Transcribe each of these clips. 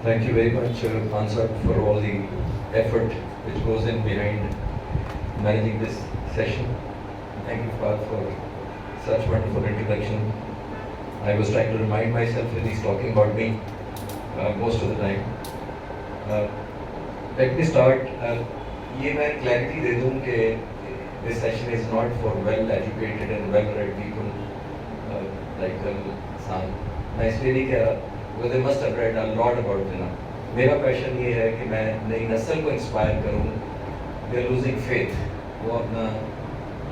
Thank you very much, Khan sir, for all the effort which goes in behind managing this session. Thank you, Fahad, for such wonderful introduction. I was trying to remind myself that he's talking about me most of the time. Let me start. یہ میں clarity دے دوں کہ this session is not for well-educated and well-read people like San. میں اس لیے نہیں کہہ رہا because they must have read a lot about Jinnah. میرا پیشن یہ ہے کہ میں نئی نسل کو انسپائر کروں. They are losing faith. وہ اپنا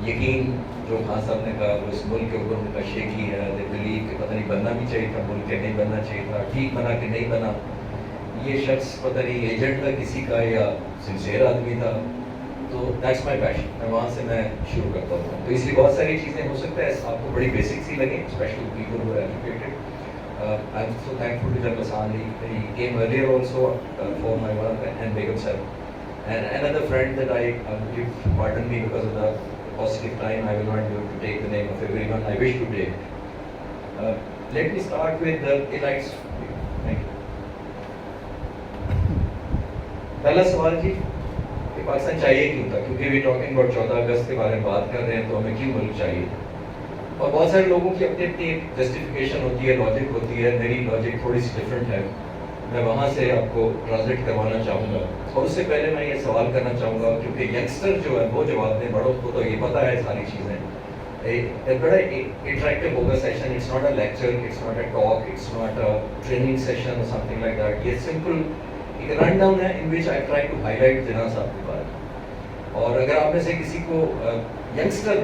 یقین جو خان صاحب نے کہا وہ اس ملک کے اوپر ان کا شیکی ہے. They believe کہ پتہ نہیں بننا بھی چاہیے تھا ملک کے نہیں بننا چاہیے تھا, ٹھیک بنا کہ نہیں بنا. یہ شخص پتہ نہیں ایجنٹ تھا کسی کا یا سنسیئر آدمی تھا. تو دیٹس مائی پیشن. میں وہاں سے میں شروع کرتا ہوں. تو اس لیے بہت ساری چیزیں ہو سکتا ہے آپ کو بڑی بیسک سی لگیں, اسپیشلی پیپل ہو educated. I am so thankful to General Sani. He came earlier also for my work, and Begum sir. And another friend that if pardon me because of the positive time, I will not be able to take the name of everyone I wish to take. Let me start with the elites. Thank you. پہلا سوال جی کہ پاکستان چاہیے کیوں تھا, کیونکہ we talking about 14 اگست کے بارے میں بات کر رہے ہیں تو ہمیں کیوں ملک چاہیے. اور بہت سارے لوگوں کی اپنی اپنی ایک جسٹیفیکیشن ہوتی ہے, لاجک ہوتی ہے. میری لاجک تھوڑی سی ڈفرینٹ ہے, میں وہاں سے آپ کو ٹرانسلیٹ کروانا چاہوں گا. اور اس سے پہلے میں یہ سوال کرنا چاہوں گا کیونکہ ینگسٹر جو ہے وہ جواب دیں, بڑوں کو تو یہ پتہ ہے ساری چیزیں. بڑا انٹریکٹیو ہوگا session. It's not a lecture, it's not a talk, it's not a training session اور سم تھنگ لائک دیٹ. یہ سمپل ایک رن ڈاؤن ہے in which I try to highlight Jinnah صاحب کے بارے میں. اور اگر آپ میں سے کسی کو ینگسٹر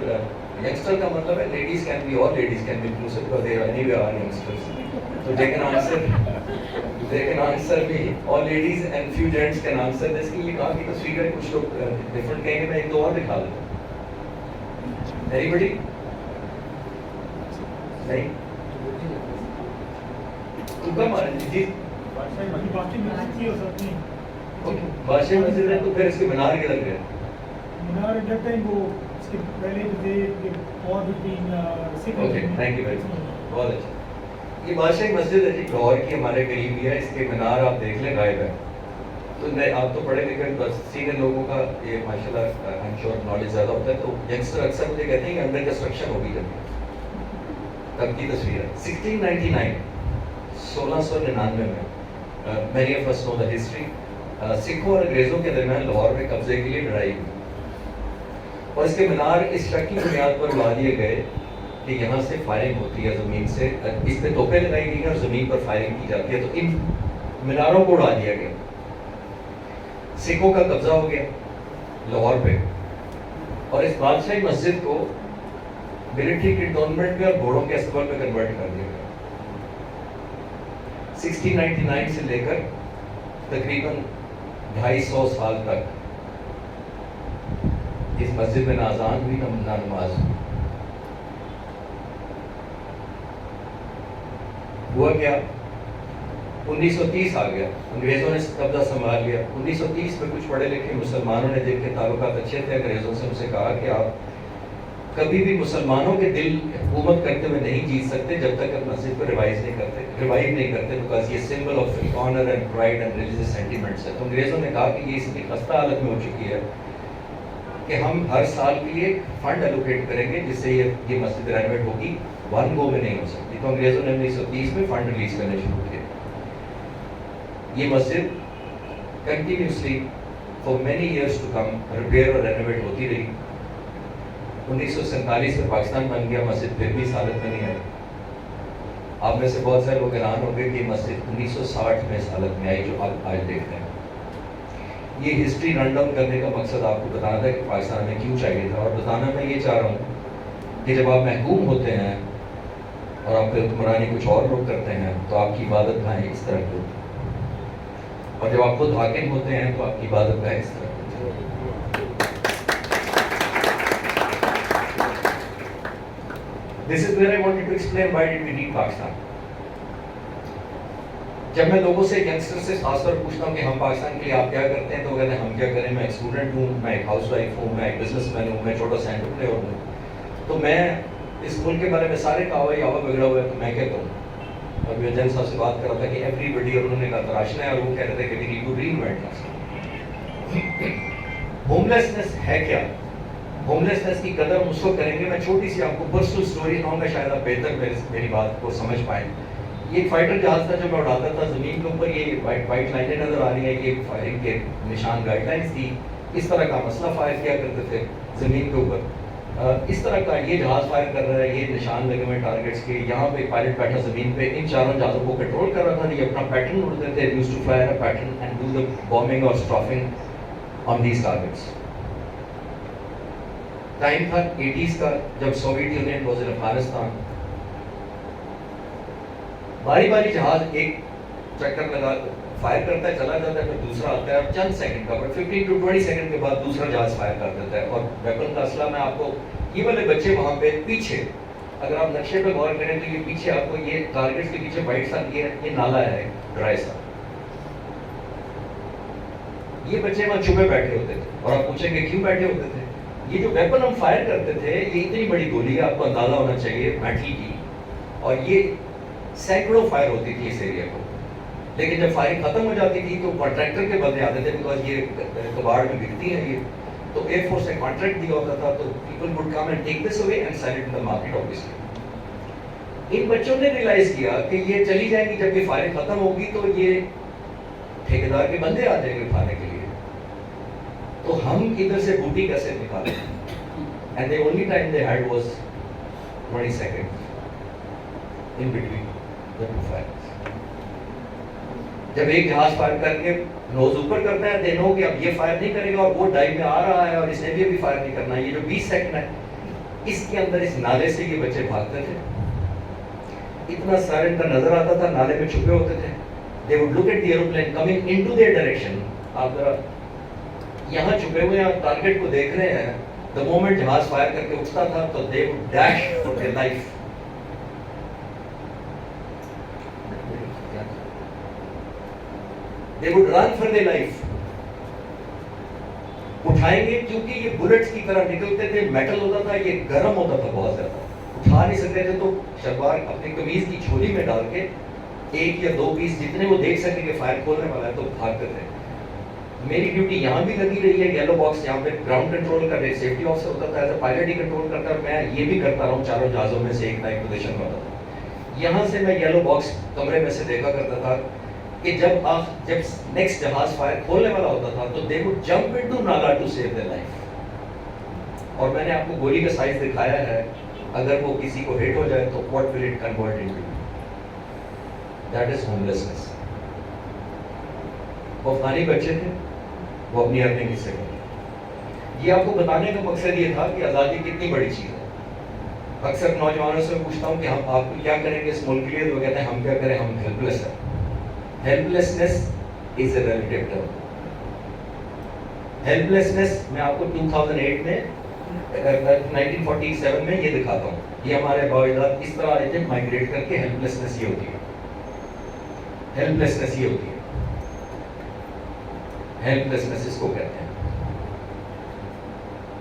کا مطلب ہے لیڈیز کین بی, اور ladies can be inclusive because they are anyway are youngsters. تو دے کین آنسر بھی, اور ladies and few gents can answer. جس کی یہ کہا کہ تصویر ہے, کچھ لوگ ڈفرنٹ کہیں گے, میں ایک دو اور دکھا دیتا ہوں. اینی بڈی نہیں تو کم جی بادشاہ مسجد ہے تو پھر اس کے مینار کدھر گئے؟ مینار دیٹ ٹائم وہ اس کے پہلے جو تھے اور between okay thank you very much, بہت اچھا. یہ بادشاہی مسجد ہے جی, لاہور کی ہمارے قریب ہی ہے. اس کے مینار آپ دیکھ لیں غائب ہے. تو آپ تو پڑھے لکھے بس سینئر لوگوں کا یہ ماشاء اللہ آئی ایم شیور نالج زیادہ ہوتا ہے. تو ینگسٹر اکثر مجھے کہتے ہیں کہ انڈر کنسٹرکشن ہوگی تب کی تصویر ہے. 1699 1699 میں many of us know the history. سکھوں اور انگریزوں کے درمیان لاہور میں قبضے کے لیے لڑائی ہوئی, اور اس کے مینار اس شک کی بنیاد پر اڑا دیے گئے کہ یہاں سے فائرنگ ہوتی ہے زمین سے, اس پہ توپیں لگائی گئی ہیں اور زمین پر فائرنگ کی جاتی ہے. تو ان میناروں کو اڑا دیا گیا. سکھوں کا قبضہ ہو گیا لاہور پہ, اور اس بادشاہی مسجد کو ملٹری کنٹونمنٹ میں اور گھوڑوں کے استبل میں کنورٹ کر دیا گیا. 1699 سے لے کر تقریباً 250 سال تک اس مسجد میں نہ اذان ہوئی نہ نماز ہوئی. ہوا کیا, 1930 آ گیا, انگریزوں نے قبضہ سنبھال لیا. 1930 میں کچھ پڑھے لکھے مسلمانوں نے جن کے تعلقات اچھے تھے انگریزوں سے, ان سے کہا کہ آپ کبھی بھی مسلمانوں کے دل حکومت کرتے ہوئے نہیں جیت سکتے جب تک آپ مسجد کو ریوائو نہیں کرتے بیکاز یہ symbol of honour and pride and religious sentiments ہے. تو انگریزوں نے کہا کہ یہ اس کی خستہ حالت میں ہو چکی ہے کہ ہم ہر سال کے لیے فنڈ الوکیٹ کریں گے جس سے یہ مسجد رینویٹ ہوگی, ون گو میں نہیں ہو سکتی. تو انگریزوں نے 1930 میں فنڈ ریلیز کرنے شروع کیے. یہ مسجد continuously for many years to come repair اور رینویٹ ہوتی رہی. 1947 میں پاکستان بن گیا, مسجد پھر بھی اس حالت میں نہیں آئی. آپ میں سے بہت سارے لوگ حیران ہوں گے کہ مسجد 1960 میں اس حالت میں آئی جو آپ آج دیکھتے ہیں. یہ ہسٹری رن ڈاؤن کرنے کا مقصد آپ کو بتانا تھا کہ پاکستان میں کیوں چاہیے تھا. اور بتانا میں یہ چاہ رہا ہوں کہ جب آپ محکوم ہوتے ہیں اور آپ پہ حکمرانی کچھ اور لوگ کرتے ہیں تو آپ کی عبادت گاہیں اس طرح کی ہوتی ہیں, اور جب آپ خود حاکم ہوتے ہیں تو آپ کی عبادت گاہیں اس طرح کی ہوتی ہیں. This is where I wanted to explain why did we need Pakistan. جب میں لوگوں سے ینگسٹر سے خاص طور پوچھتا ہوں کہ ہم پاکستان کے لیے آپ کیا کرتے ہیں تو وہ کہتے ہیں ہم کیا کریں, میں ایک اسٹوڈنٹ ہوں, میں ایک ہاؤس وائف ہوں, میں ایک بزنس مین ہوں, میں چھوٹا سا انٹرپرینور ہوں. تو میں اس ملک کے بارے میں سارے کہا ہوا بگڑا ہوا ہے تو میں کیا کروں. اور میں جن صاحب سے بات کر رہا تھا کہ ایوری بڈی، اور انہوں نے کہا تراشنا ہے، اور وہ کہہ رہے تھے کہ we need to reinvent ourself. Home lessons ہے کیا؟ ہوم لیسنس کی قدر ہم اس کو کریں گے۔ میں چھوٹی سی آپ کو پرسنل سٹوری سناؤں گا، شاید آپ بہتر میری بات کو سمجھ پائیں۔ یہ ایک فائٹر جہاز تھا جو میں اڑاتا تھا زمین کے اوپر، یہ وائٹ لائنیں نظر آ رہی ہیں، یہ فائرنگ کے نشان گائیڈ لائنس تھی، اس طرح کا مسئلہ فائر کیا کرتے تھے زمین کے اوپر، اس طرح کا یہ جہاز فائر کر رہا ہے، یہ نشان لگے ہوئے ٹارگیٹس کے، یہاں پہ پائلٹ بیٹھا زمین پہ، ان چاروں جہازوں کو کنٹرول کر رہا تھا، یہ اپنا پیٹرن اڑتے تھے، use to flyer a pattern and do the bombing اور strafing on these targets. Time تھا 80s کا، جب Soviet Union was in Afghanistan. باری باری جہاز ایک چکر لگا فائر کرتا ہے، چلا جاتا ہے، پھر دوسرا آتا ہے، اور چند سیکنڈ کا 15 to 20 سیکنڈ کے بعد دوسرا جہاز فائر کر دیتا ہے۔ اور ویپن کا اسلحہ میں آپ کو، یہ والے بچے وہاں پہ پیچھے، اگر آپ نقشے پہ غور کریں تو یہ پیچھے آپ کو، یہ ٹارگیٹس کے پیچھے وائٹ سا یہ نالا ہے ڈرائی سا، یہ بچے وہاں چھپے بیٹھے ہوتے تھے۔ اور آپ پوچھیں گے کیوں بیٹھے ہوتے تھے؟ یہ جو ویپن ہم فائر کرتے تھے، یہ اتنی بڑی گولی ہے، آپ کو اندازہ ہونا چاہیے میٹل کی، اور یہ سینکڑوں فائر ہوتی تھی اس ایریا کو۔ لیکن جب فائرنگ ختم ہو جاتی تھی تو کانٹریکٹر کے بندے آتے تھے، بیکاز یہ کباڑ میں بکتی ہیں یہ، تو ایئر فورس نے کانٹریکٹ دیا ہوتا تھا، تو people would come and take this away and sell it in the market obviously۔ ان بچوں نے ریئلائز کیا کہ یہ چلی جائیں گی، جب یہ فائرنگ ختم ہوگی تو یہ ٹھیکیدار کے بندے آ جائیں گے اٹھانے کے لیے، تو ہم ادھر سے بوٹی کیسے نکالیں؟ And the only time they had was 20 seconds in between the two fires۔ جب ایک جہاز فائر کر کے نوز اوپر کرتا ہے، دے نو کہ اب یہ فائر نہیں کرے گا، اور وہ ڈائیو میں آ رہا ہے، اور اس نے بھی ابھی فائر نہیں کرنا ہے۔ یہ جو 20 سیکنڈ ہے، اس کے اندر اس نالے سے یہ بچے بھاگتے تھے، اتنا سارا ان کا نظر آتا تھا، نالے میں چھپے ہوتے تھے۔ they would look at the aeroplane coming into their direction۔ آپ ذرا یہاں چھپے ہوئے ہیں، ٹارگیٹ کو دیکھ رہے ہیں، the moment جہاز فائر کر کے اٹھتا تھا تو they would dash for their life۔ they would run for their life۔ اٹھائیں گے کیونکہ یہ بلٹس کی طرح نکلتے تھے، میٹل ہوتا تھا، یہ گرم ہوتا تھا بہت زیادہ، اٹھا نہیں سکتے تھے، تو شلوار اپنی قمیض کی جھولی میں ڈال کے ایک یا دو پیس جتنے وہ دیکھ سکیں کہ فائر کھولنے والا ہے تو بھاگتے تھے۔ میری ڈیوٹی یہاں بھی لگی رہی ہے، یلو باکس یہاں پہ گراؤنڈ کنٹرول کر رہے، سیفٹی آفیسر ہوتا تھا، as a pilot he control کرتا ہے، میں یہ بھی کرتا رہا ہوں، چاروں جہازوں میں سے ایک نائٹ پوزیشن میں ہوتا تھا۔ یہاں سے میں یلو باکس کمرے میں سے دیکھا کرتا تھا کہ جب نیکسٹ جہاز فائر کھولنے والا ہوتا تھا تو they would jump into نالا to save their life۔ اور میں نے آپ کو گولی کا سائز دکھایا ہے، اگر وہ کسی کو ہٹ ہو جائے تو what will it convert into؟ That is homelessness۔ وہ افغانی بچے تھے، وہ اپنی ارننگ حصے کرتے۔ یہ آپ کو بتانے کا مقصد یہ تھا کہ آزادی کتنی بڑی چیز ہے۔ اکثر نوجوانوں سے پوچھتا ہوں کہ ہم آپ کو کیا کریں گے اس ملک کے لیے، تو وہ کہتے ہیں ہم کیا کریں، ہم ہیلپ لیس ہیں۔ ہیلپلیسنس از اے ریلیٹیو ٹرم۔ ہیلپلیسنس میں آپ کو 2008 میں 1947 میں یہ دکھاتا ہوں، یہ ہمارے باوجود اس طرح آئے تھے مائگریٹ کر کے۔ ہیلپلیسنس یہ ہوتی ہے، ہیلپلیسنس یہ ہوتی ہے، ہیلپلیسنس اس کو کہتے ہیں۔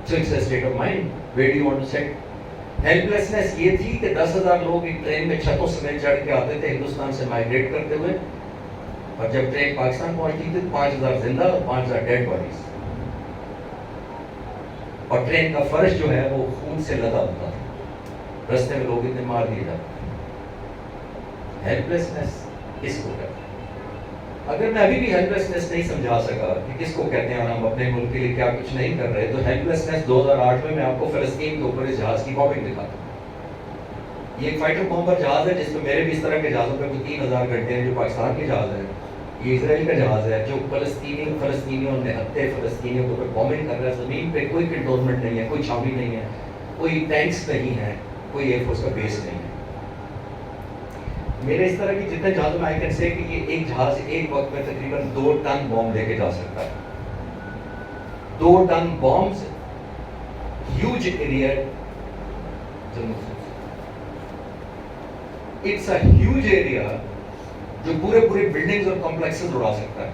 So it's a state of mind. Where do you want to set؟ ہیلپلیسنس یہ تھی کہ 10,000 لوگ ایک ٹرین میں چھتوں سمیت چڑھ کے آتے تھے ہندوستان سے مائگریٹ کرتے ہوئے، اور جب ٹرین پاکستان پہنچتی تھی 5,000 زندہ اور 5,000 ڈیڈ باڈیز، اور ٹرین کا فرش جو ہے وہ خون سے لدا ہوتا تھا، رستے میں لوگ اتنے مار دیے جاتے۔ ہیلپلیسنس اس کو کہتے ہیں۔ اگر میں ابھی بھی ہیلپلیسنس نہیں سمجھا سکا کہ کس کو کہتے ہیں اور ہم اپنے ملک کے لیے کیا کچھ نہیں کر رہے، تو ہیلپلیسنس 2008 میں آپ کو فلسطین کے اوپر اس جہاز کی بامبنگ دکھاتا ہوں۔ یہ ایک فائٹر بامبر جہاز ہے، جس میں میرے بھی اس طرح کے جہازوں پہ کوئی 3,000 گھنٹے ہیں، جو پاکستان کے جہاز ہیں، یہ اسرائیل کا جہاز ہے، جو فلسطینیوں نہتے فلسطینیوں کے اوپر بامبنگ کر رہا ہے۔ زمین پہ کوئی کنٹونمنٹ نہیں ہے، کوئی چھاؤنی نہیں ہے، کوئی ٹینکس نہیں ہے، کوئی ایئر فورس کا بیس نہیں ہے۔ میرے اس طرح کی جتنے جہازوں میں آئی کین سے کہ یہ ایک جہاز ایک وقت میں تقریباً 2 ٹن بام لے کے جا سکتا ہے۔ 2 ton bombs, huge area, it's a huge area جو پورے بلڈنگز اور کمپلیکسز اڑا سکتا ہے۔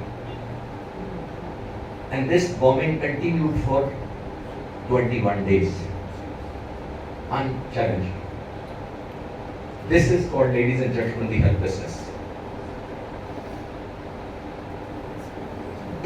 And this bombing continued for 21 days in challenge. This is called, ladies and gentlemen, the helplessness.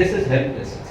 This is helplessness.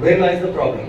Where lies the problem?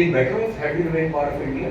been better off, had we remained part of India,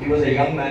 He was a young man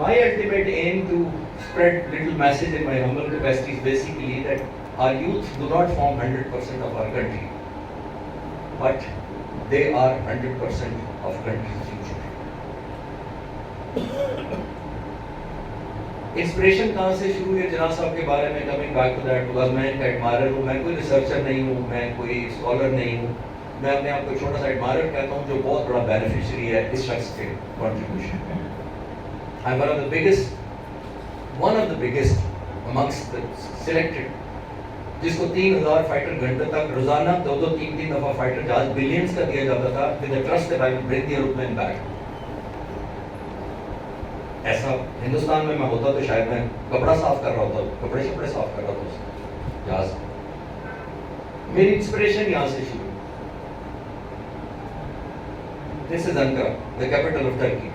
My ultimate aim to spread little message in my humble capacity is basically that our youth do not form 100% of our country, but they are 100% of country's future. Inspiration کہاں سے شروع ہوئی جناح صاحب کے بارے میں؟ Coming back to that, because میں ان کا ایڈمائرر ہوں. میں کوئی ریسرچر نہیں ہوں، میں کوئی اسکالر نہیں ہوں. میں اپنے آپ کو چھوٹا سا ایڈمائرر کہتا ہوں جو بہت بڑا بینیفیشری ہے اس شخص کے contribution. I am one of the biggest amongst selected, جس کو 3000 فائٹر گھنٹے تک روزانہ 2-3 دفعہ فائٹر جہاز بلینز کا دیا جاتا تھا with a trust that I will bring the aeroplane back. ایسا ہندوستان میں ہوتا تو شاید میں کپڑا صاف کر رہا ہوتا، کپڑے شپڑے صاف کر رہا ہوتا جہاز. میری انسپریشن یہاں سے شروع. This is Ankara, the capital of Turkey.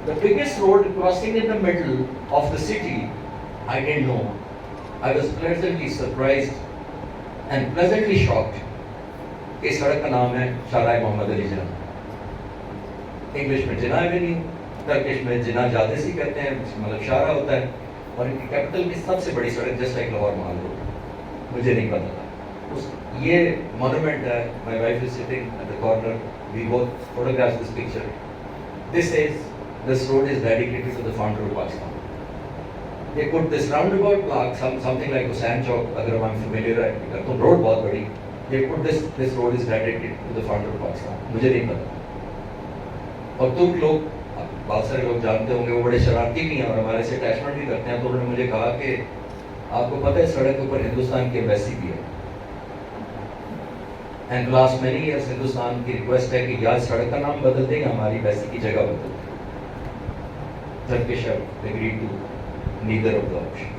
The biggest road crossing in the middle of the city, I didn't know. I was pleasantly surprised and pleasantly shocked. اس سڑک کا نام ہے شارع محمد علی جناح. انگلش میں جناح ایونیو، ترکش میں جناح جادسی کہتے ہیں، مطلب شارع ہوتا ہے. اور ان کی کیپٹل کی سب سے بڑی سڑک just like Lahore Mall Road. مجھے نہیں پتا تھا. یہ مونومنٹ ہے. My wife is sitting at the corner. We both photograph this picture. This road is dedicated to the founder of Pakistan. They put this roundabout block, something like Hussain Chowk, agar I'm familiar with it, road bahut badi. They put this road is dedicated to the founder of Pakistan. مجھے نہیں پتا. اور ترک لوگ، بہت سارے لوگ جانتے ہوں گے، وہ بڑے شرارتی بھی ہیں اور ہمارے سے اٹیچمنٹ بھی کرتے ہیں. تو انہوں نے مجھے کہا کہ آپ کو پتہ ہے سڑک کے اوپر ہندوستان کی ایمبیسی بھی ہے. And last many years Hindustan کی ریکویسٹ ہے کہ یا سڑک کا نام بدل دیں یا ہماری ایمبیسی کی جگہ بدل دیں. Turkish have agreed to neither of the options.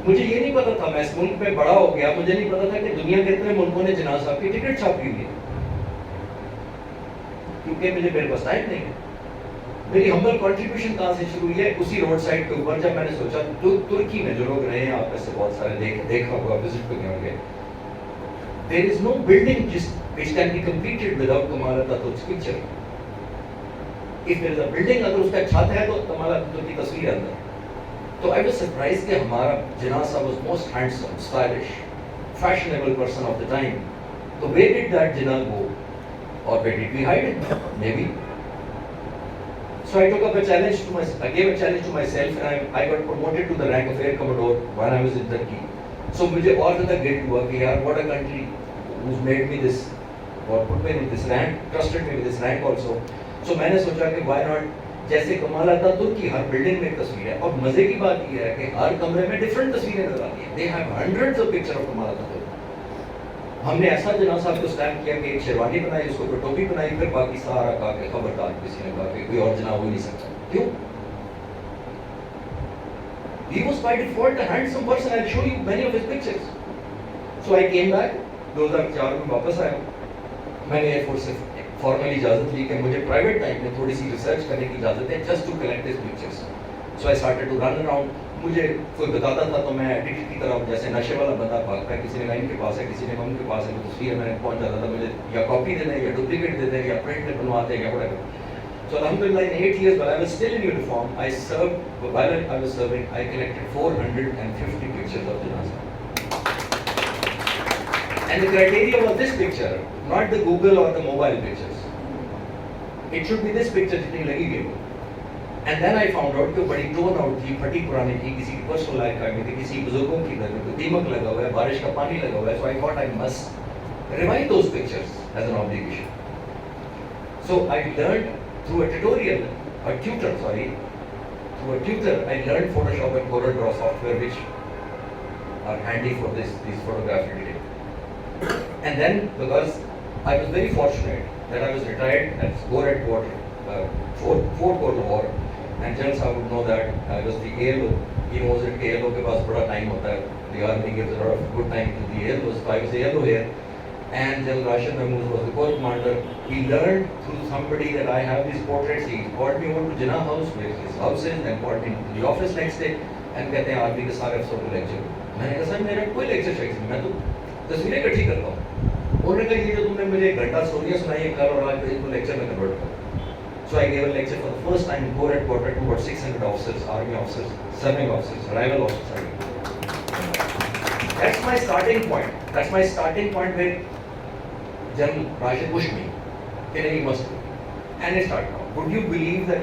مجھے یہ نہیں پتا تھا، میں اس ملک میں بڑا ہو گیا، مجھے نہیں پتا تھا کہ دنیا کے اتنے ملکوں نے جناح صاحب کی ٹکٹ چھاپی ہوئی ہے، کیونکہ میرے پاس ٹائم نہیں ہے. میری ہمبل کنٹریبیوشن کہاں سے شروع ہوئی ہے؟ اسی روڈ سائڈ کے اوپر جب میں نے سوچا ترکی میں جو لوگ رہے ہیں، آپ میں سے بہت سارے دیکھا ہوگا، وزٹ پہ گئے ہوں گے. There is no building which can be completed without Kemal Atatürk's picture. If there is a building, اگر اس کا چھت ہے تو کمال اتاتürk کی تصویر ہے اندر. تو I was surprised کہ ہمارا جناح صاحب was most handsome, stylish, fashionable person of the time. So where did that Jinnah go? Or where did we hide it? Maybe. So I took up a challenge to myself. I gave a challenge to myself, and I got promoted to the rank of Air Commodore when I was in Turkey. So مجھے اور زیادہ guilt ہوا کہ یار what a country who's made me this or put me in this rank, trusted me with this rank also. So میں نے سوچا کہ why not, جیسے کمال اتاتürk کی ہر بلڈنگ میں ایک تصویر ہے. اور مزے کی بات یہ ہے کہ ہر کمرے میں ڈفرنٹ تصویریں نظر آتی ہیں. They have hundreds of pictures of کمال اتاتürk. ہم نے ایسا جناح صاحب کو اسٹیمپ کیا کہ ایک شیروانی بنائی، اس کو کوئی ٹوپی بنائی، پھر باقی سارا کہا کہ خبردار کسی نے کہا کہ کوئی اور جناح ہو نہیں سکتا. کیوں؟ He was by default a handsome person. I'll show you many of his pictures. So I came back. 2004 میں واپس آیا. میں نے ایئر فورس سے فارملی اجازت لی کہ مجھے پرائیویٹ ٹائم میں تھوڑی سی ریسرچ کرنے کی اجازت ہے، just to collect his pictures. So I started to run around. مجھے کوئی بتاتا تھا تو میں ایڈکٹ کی طرح جیسے نشے والا بندہ بھاگتا ہے، کسی نے کہا ان کے پاس ہے، کسی نے کہا ان کے پاس ہے، وہ تصویر میں پہنچ جاتا تھا. مجھے یا کاپی دے دیں یا ڈپلیکیٹ دے دیں یا پرنٹ میں بنوا دیں یا whatever. So alhamdulillah, in 8 years while I was still in uniform, while I was serving, I collected 450 pictures of Jinnah Sahab. And the criteria was this picture, not the Google or the mobile pictures. It should be this picture جتنی لگی گئی ہو. And then I found out کہ بڑی tone out تھی، پھٹی پرانی تھی، کسی کی پرسنل لائف کا تھی، کسی بزرگوں کی گھر میں دیمک لگا ہوا ہے، بارش کا پانی لگا ہوا ہے. So I thought I must revive those pictures as an obligation. So I learned through a tutorial, a tutor, I learned Photoshop and CorelDRAW software which are handy for these photograph editing. And then because I was very fortunate that I was retired at Gore Headquarters, Fort Corps War, and General Sahab would know that I was the ALO. He knows that ALO ke paas bada time hota hai. The army gives a lot of good time to the ALOs. So I was the ALO here. And General Rashid Mahmood was the Corps Commander. He learned through somebody that I have these portraits. He called me over to Jinnah House, where his house is, and called me to the office next day. And کہتے ہیں army کے سارے افسر کو lecture. میں نے کہا سر میرا کوئی لیکچر شیکچر نہیں، میں تو تصویریں اکٹھی کرتا ہوں. انہوں نے کہا یہ جو تم نے مجھے ایک گھنٹہ سٹوریاں سنائی ہے کل اور آج اس کو لیکچر میں کنورٹ کرو. So I gave a lecture for the first time in Gore Headquarters to about 600 officers, army officers, serving officers, arrival officers. That's my starting point. That's my starting point where General Rashid pushed me. And he must do. And it started off. Would you believe that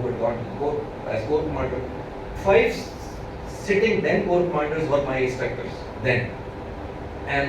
who had gone to court as corps commander. 5 sitting then corps commanders were my instructors then. And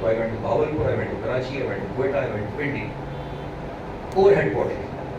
So I went to Bahawalpur, I went to Karachi, I went to Quetta, I went to Pindi. Corps headquarters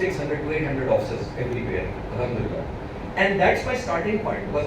600 to 800 officers everywhere, alhamdulillah. And that's my starting point, was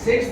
Since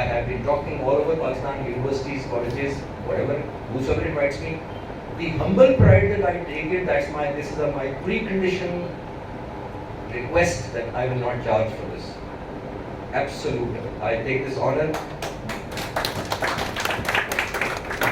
I have been talking all over Pakistan, universities, colleges, whatever, whosoever invites me. The humble pride that I take it, this is my precondition request that I will not charge for this. Absolute. I take this honor.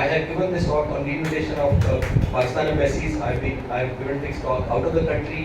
I have given this talk on the invitation of Pakistan embassies. I have given this talk out of the country,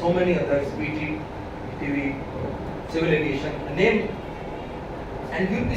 so many others, BT, TV, civil aviation, name. And you'll be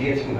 GHQ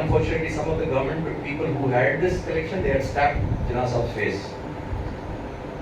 Unfortunately, some of the government people who had this collection, they had stabbed Jinnah Saab's face.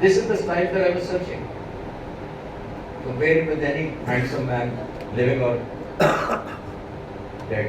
This is the style that I was searching. Compare it with any handsome man, living or dead.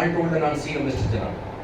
Untold and unseen of Mr. Jinnah.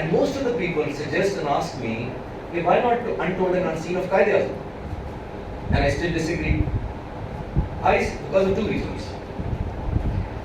And most of the people suggest and ask me, why not Untold and Unseen of Qaid-e-Azam? And I still disagree. Because of two reasons.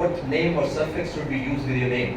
what name or suffix should be used with your name?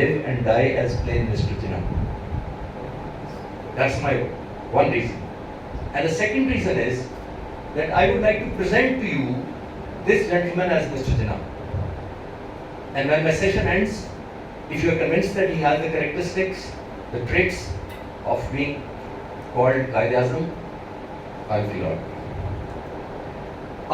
live and die as plain Mr. Jinnah. That's my one reason. And the second reason is that I would like to present to you this gentleman as Mr. Jinnah. And when my session ends, if you are convinced that he has the characteristics, the traits of being called Qaid-e-Azam, I'll feel all.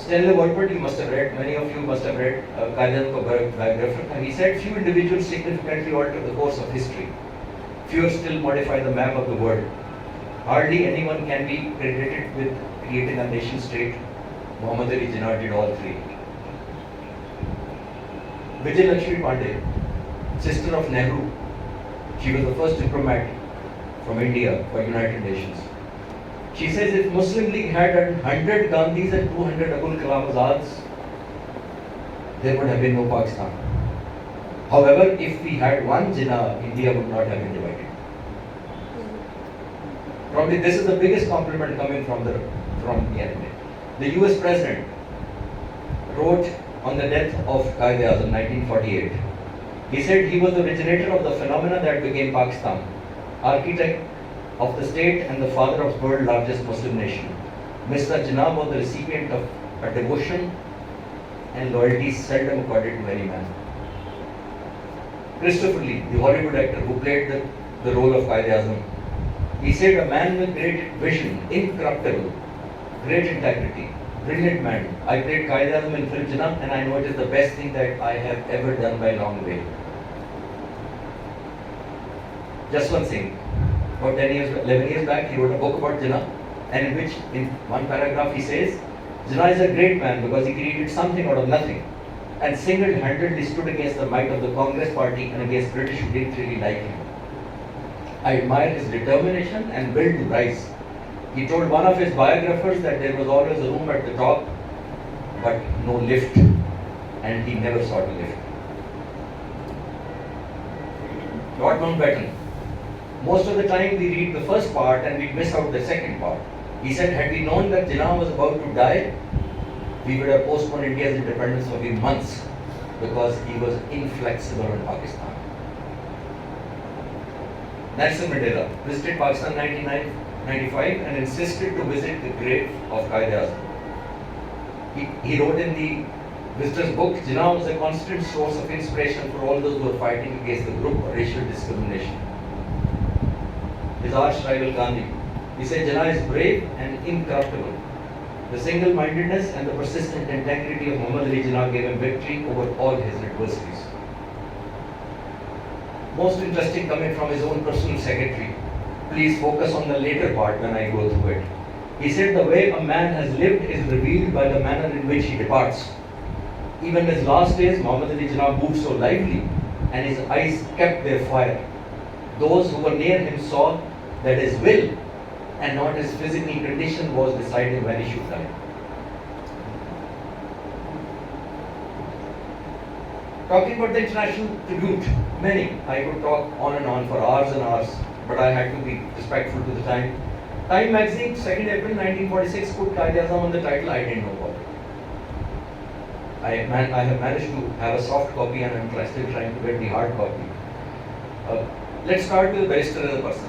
Stanley Woodward, you must have read, many of you must have read Qaid-e-Azam biography, and he said few individuals significantly alter the course of history. Fewer still modify the map of the world. Hardly anyone can be credited with creating a nation state. Muhammad Ali Jinnah did all three. Vijay Lakshmi Pandey, sister of Nehru, she was the first diplomat from India for United Nations. She says if Muslim League had 100 Gandhis and 200 Abul Kalam Azads, there would have been no Pakistan. However, if we had one Jinnah, India would not have been divided. Probably this is the biggest compliment coming from the enemy. The US President wrote on the death of Qaid-e-Azam 1948. He said he was the originator of the phenomena that became Pakistan, architect of the state and the father of the world's largest Muslim nation. Mr. Jinnah was the recipient of a devotion and loyalty seldom accorded to any man. Christopher Lee, the Hollywood actor who played the role of Qaid-e-Azam, He said, a man with great vision, incorruptible, great integrity, brilliant man. I played Qaeda in Film Jinnah, and I know it is the best thing that I have ever done by long way. Just one thing. About 11 years back, he wrote a book about Jinnah, and in which, in one paragraph, he says, Jinnah is a great man because he created something out of nothing and single-handedly stood against the might of the Congress party and against British who didn't really like him. I admire his determination and will to rise. He told one of his biographers that there was always a room at the top, but no lift, and he never sought a lift. Lord Mountbatten. Most of the time we read the first part and we miss out the second part. He said, had we known that Jinnah was about to die, we would have postponed India's independence for a few months because he was inflexible in Pakistan. Nelson Mandela visited Pakistan in 1995 and insisted to visit the grave of Quaid-e-Azam. He wrote in the visitor's book, Jinnah was a constant source of inspiration for all those who were fighting against the group or racial discrimination. His arch rival Gandhi. He said Jinnah is brave and incorruptible. The single-mindedness and the persistent integrity of Muhammad Ali Jinnah gave him victory over all his adversaries. Most interesting coming from his own personal secretary. Please focus on the later part when I go through it. He said the way a man has lived is revealed by the manner in which he departs. Even in his last days, Muhammad Ali Jinnah moved so lively and his eyes kept their fire. Those who were near him saw that his will and not his physical condition was deciding when he should die. Talking about the international tribute, many. I could talk on and on for hours and hours, but I had to be respectful to the time. Time magazine, 2nd April 1946, put Quaid-e-Azam on the title. I didn't know about it. I have managed to have a soft copy and I'm still trying to get the hard copy. Let's start with Barrister as a person.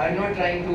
I'm not trying to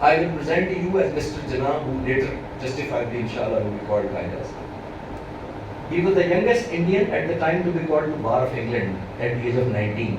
I will present to you as Mr. Jinnah, who later justifiably inshallah will be called Quaid-e-Azam. He was the youngest Indian at the time to be called to bar of England at the age of 19.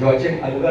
Joachim Alva,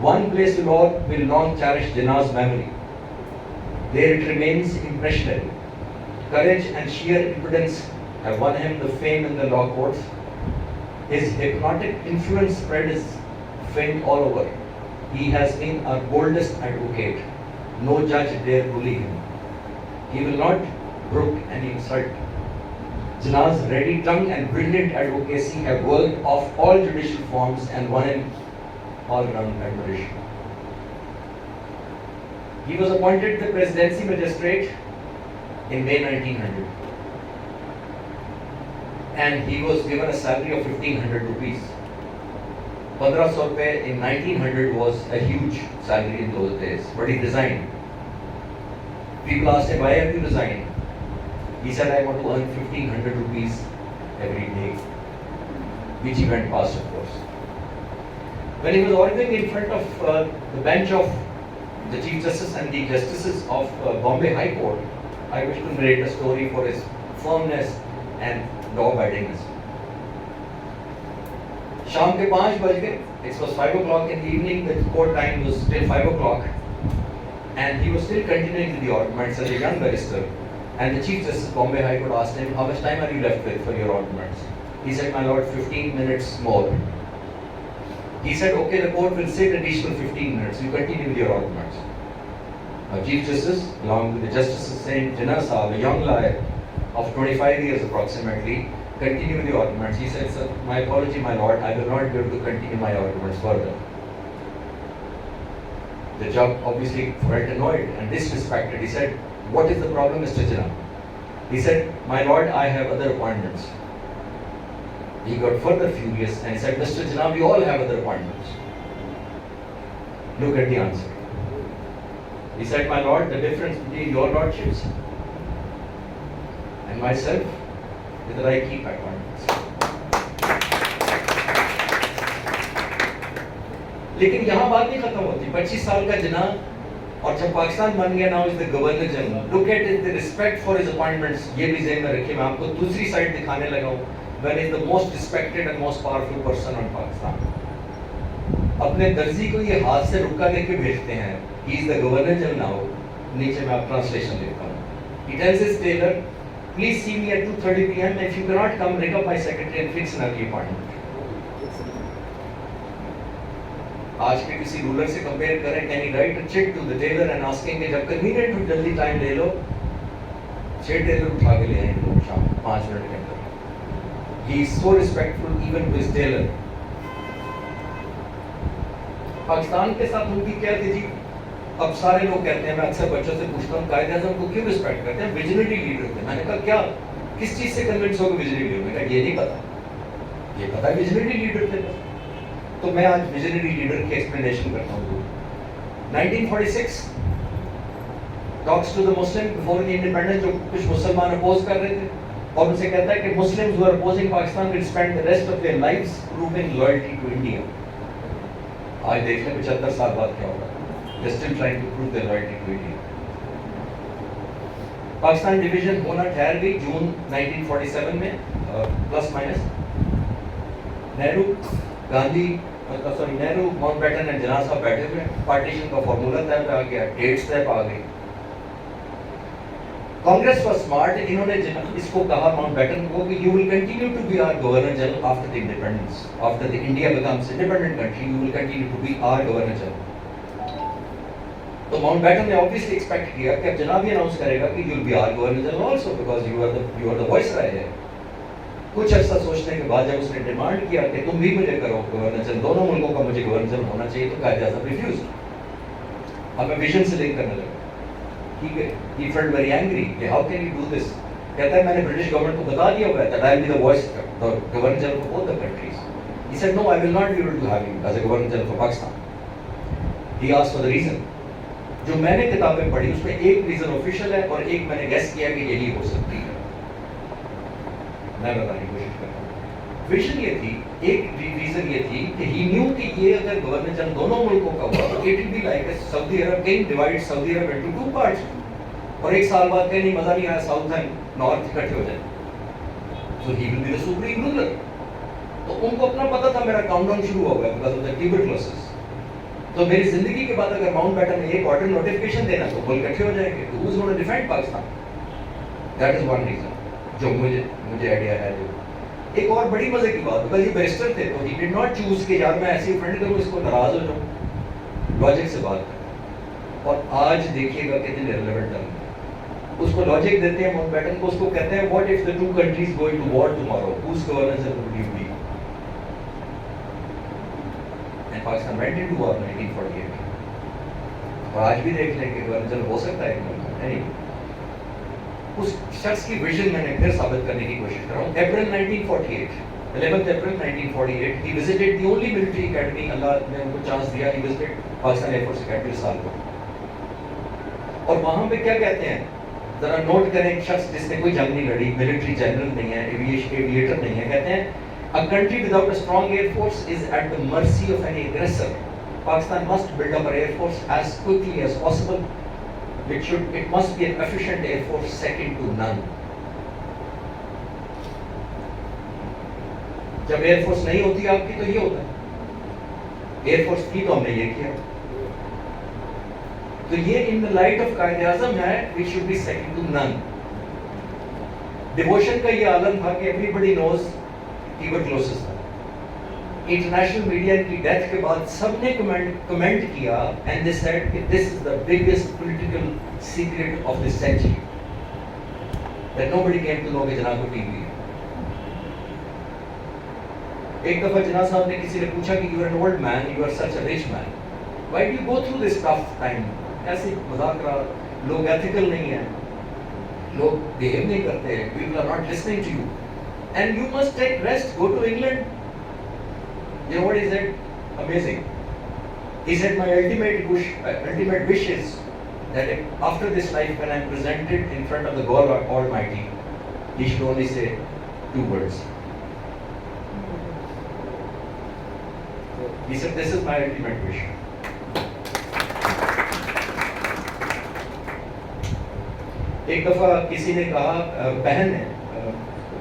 one place will long cherish Jinnah's memory. There it remains impressionable. Courage and sheer impudence have won him the fame in the law courts. His hypnotic influence spread his fame all over. He has been our boldest advocate. No judge dare bully him. He will not brook any insult. Jinnah's ready tongue and brilliant advocacy have worked off all judicial forms and won him all-round admiration. He was appointed the presidency magistrate in May 1900. And he was given a salary of 1500 rupees. 1500 rupees in 1900 was a huge salary in those days, but he resigned. People asked him, why have you resigned? He said, I want to earn 1500 rupees every day, which he went past, of course. When he was arguing in front of the bench of the Chief Justice and the Justices of Bombay High Court, I wish to narrate a story for his firmness and law-abidingness. Sham ke 5 baj gaye. It was 5 o'clock in the evening. The court time was till 5 o'clock. And he was still continuing with the arguments as a young barrister. And the Chief Justice of Bombay High Court asked him, how much time are you left with for your arguments? He said, my lord, 15 minutes more. He said, okay, the court will sit additional 15 minutes. You continue with your arguments. Now, Chief Justice, along with the Justices saying, Jinnah Sahab, a young lawyer of 25 years approximately, continue with your arguments. He said, sir, my apology, my lord, I will not be able to continue my arguments further. The judge obviously felt annoyed and disrespected. He said, what is the problem, Mr. Jinnah? He said, my lord, I have other appointments. He got further furious and he said, Mr. Jinnah, we all have other appointments. Look at the answer. He said, my lord, the difference between your lordships and myself is that I keep appointments. لیکن یہاں بات نہیں ختم ہوتی. 25 سال کا جناح اور جب پاکستان بن گیا now is the governor general. Look at the respect for his appointments. یہ بھی ذہن میں رکھیے. میں آپ کو دوسری سائڈ دکھانے لگا ہوں. when is the most respected and most powerful person in Pakistan. اپنے درزی کو یہ ہاتھ سے رکا دے کے بھیجتے ہیں. he is the governor general now. نیچے میں آپ ٹرانسلیشن دیکھتا ہوں. he tells his tailor, please see me at 2:30 p.m. if you cannot come, ring up my secretary and fix an early appointment. آج کے کسی رولر سے کمپیئر کریں, can he write a check to the tailor and asking کہ جب convenient ہو جلدی time لے لو. 6 tailor اٹھا کے لے آئیں گے شام 5 منٹ کے اندر. he is so respectful even to his tailor. Pakistan کے ساتھ ان کی کیا تھی جی. اب سارے لوگ کہتے ہیں, میں اکثر بچوں سے پوچھتا ہوں قائد اعظم کو کیوں رسپیکٹ کرتے ہیں, ویژنری لیڈر تھے. میں نے کہا کیا کس چیز سے کنونس ہو گئے ویژنری لیڈر. میں نے کہا یہ نہیں پتا, یہ پتا ویژنری لیڈر تھے. تو میں آج ویژنری لیڈر کی ایکسپلینیشن کرتا ہوں. 1946 talks to the Muslim before the independence, جو کچھ مسلمان اپوز کر رہے تھے, اور ان سے کہتا ہے کہ Muslims who are opposing Pakistan will spend the rest of their lives proving loyalty to India. آج دیکھ لیں 75 سال بعد کیا ہوگا. They're still trying to prove their loyalty to India. Pakistan division ہونا ٹھہر گئی جون 1947 میں plus minus. Nehru Gandhi Nehru Mountbatten and Jinnah sahab بیٹھے ہوئے. پارٹیشن کا فارمولا طے پہ آ گیا, ڈیٹس طے پہ آ گئی. Congress was smart. انہوں نے اس کو کہا ماؤنٹ بیٹن کو کہ you will continue to be our governor general after the independence. After the India becomes independent country you will continue to be our governor general. تو ماؤنٹ بیٹن نے obviously expect کیا کہ اب جناب یہ announce کرے گا کہ you will be our governor general also because you are the viceroy ہے. کچھ عرصہ سوچنے کے بعد جب اس نے ڈیمانڈ کیا کہ تم بھی مجھے کرو گورنر جنرل, دونوں ملکوں کا مجھے گورنر جنرل ہونا چاہیے, تو قائد اعظم ریفیوز. اب میں ویژن سے لنک کرنے لگا. ٹھیک ہے, he felt very angry کہ how can you do this. کہتا ہے میں نے برٹش گورنمنٹ کو بتا دیا ہوا ہے that I will be the voice, the governor general for both the countries. He said no, I will not be able to have you as a governor general for Pakistan. He asked for the reason. جو میں نے کتابیں پڑھی اس میں ایک reason official ہے اور ایک میں نے گیس کیا کہ یہی ہو سکتی ہے. میں بتانے کی کوشش کر رہا ہوں. ویژن یہ تھی, ایک ریزن یہ تھی کہ ہی نیو کہ یہ اگر گورنر جنرل دونوں ملکوں کا ہوا تو it will be like Saudi Arab can divide Saudi Arab into 2 parts, اور ایک سال بعد کہیں نہیں مزہ نہیں آیا, ساؤتھ اینڈ نارتھ اکٹھے ہو جائیں. So he will be the supreme ruler. تو ان کو اپنا پتا تھا میرا کاؤنٹ ڈاؤن شروع ہو گیا بیکاز آف دی ٹیوبرکلوسس. تو میری زندگی کے بعد اگر ماؤنٹ بیٹن نے ایک آرڈر نوٹیفیکیشن دینا تو ملک اکٹھے ہو جائیں گے. تو who's going to defend Pakistan? That is one reason جو مجھے آئیڈیا ہے. جو ایک اور بڑی مزے کی بات, بیکاز یہ بیرسٹر تھے تو he did not choose کہ یار میں ایسی فرینڈ کروں اس کو ناراض ہو جاؤں, لاجک سے بات کریں. اور آج دیکھیے گا کتنے ریلیونٹ ہے. اس کو لاجک دیتے ہیں ماؤنٹ بیٹن کو, اس کو کہتے ہیں what if the 2 countries go into war tomorrow, whose governor general would you be? And Pakistan went into war 1948. اور آج بھی دیکھ لیں کہ گورنر جنرل ہو سکتا ہے ایک ملک میں. نہیں, اس شخص کی ویژن میں نے پھر ثابت کرنے کی کوشش کر رہا ہوں. April 1948, 11 April 1948, he visited the only military academy, اللہ نے ان کو چانس دیا, he visited Pakistan air force academy Sialkot. اور وہاں پہ کیا کہتے ہیں ذرا نوٹ کریں, ایک شخص جس نے کوئی جنگ نہیں لڑی, ملٹری جنرل نہیں ہے, ایویٹر نہیں ہے, کہتے ہیں a country without a strong air force is at the mercy of any aggressor. Pakistan must build up an air force as quickly as possible. It must be an efficient air force second to none. جب air force نہیں ہوتی آپ کی تو یہ ہوتا ہے. Air force کی تو ہم نے یہ کیا. تو یہ ان the light of Quaid Azam ہے, we should be second to none. Devotion کا یہ عالم تھا کہ everybody knows ٹیوبرکلوسس تھا. انٹرنیشنل میڈیا کی ڈیتھ کے بعد سب نے کمنٹ کیا اینڈ دے سیڈ کہ this is the biggest political secret of this century, that nobody came to know کہ جناح کو ٹی بی ہے. ایک دفعہ جناح صاحب نے کسی نے پوچھا کہ you are an old man, you are such a rich man, why do you go through this tough time. ایسے مذاق رہا, لوگ ایتھیکل نہیں ہیں, لوگ بہیو نہیں کرتے, people are not listening to you and you must take rest, go to England. You know what he said? Amazing. He said, my ultimate wish is that after this life, when I'm presented in front of the God Almighty, he should only say 2 words. He said, this is my ultimate wish. ایک دفعہ کسی نے کہا, بہن نے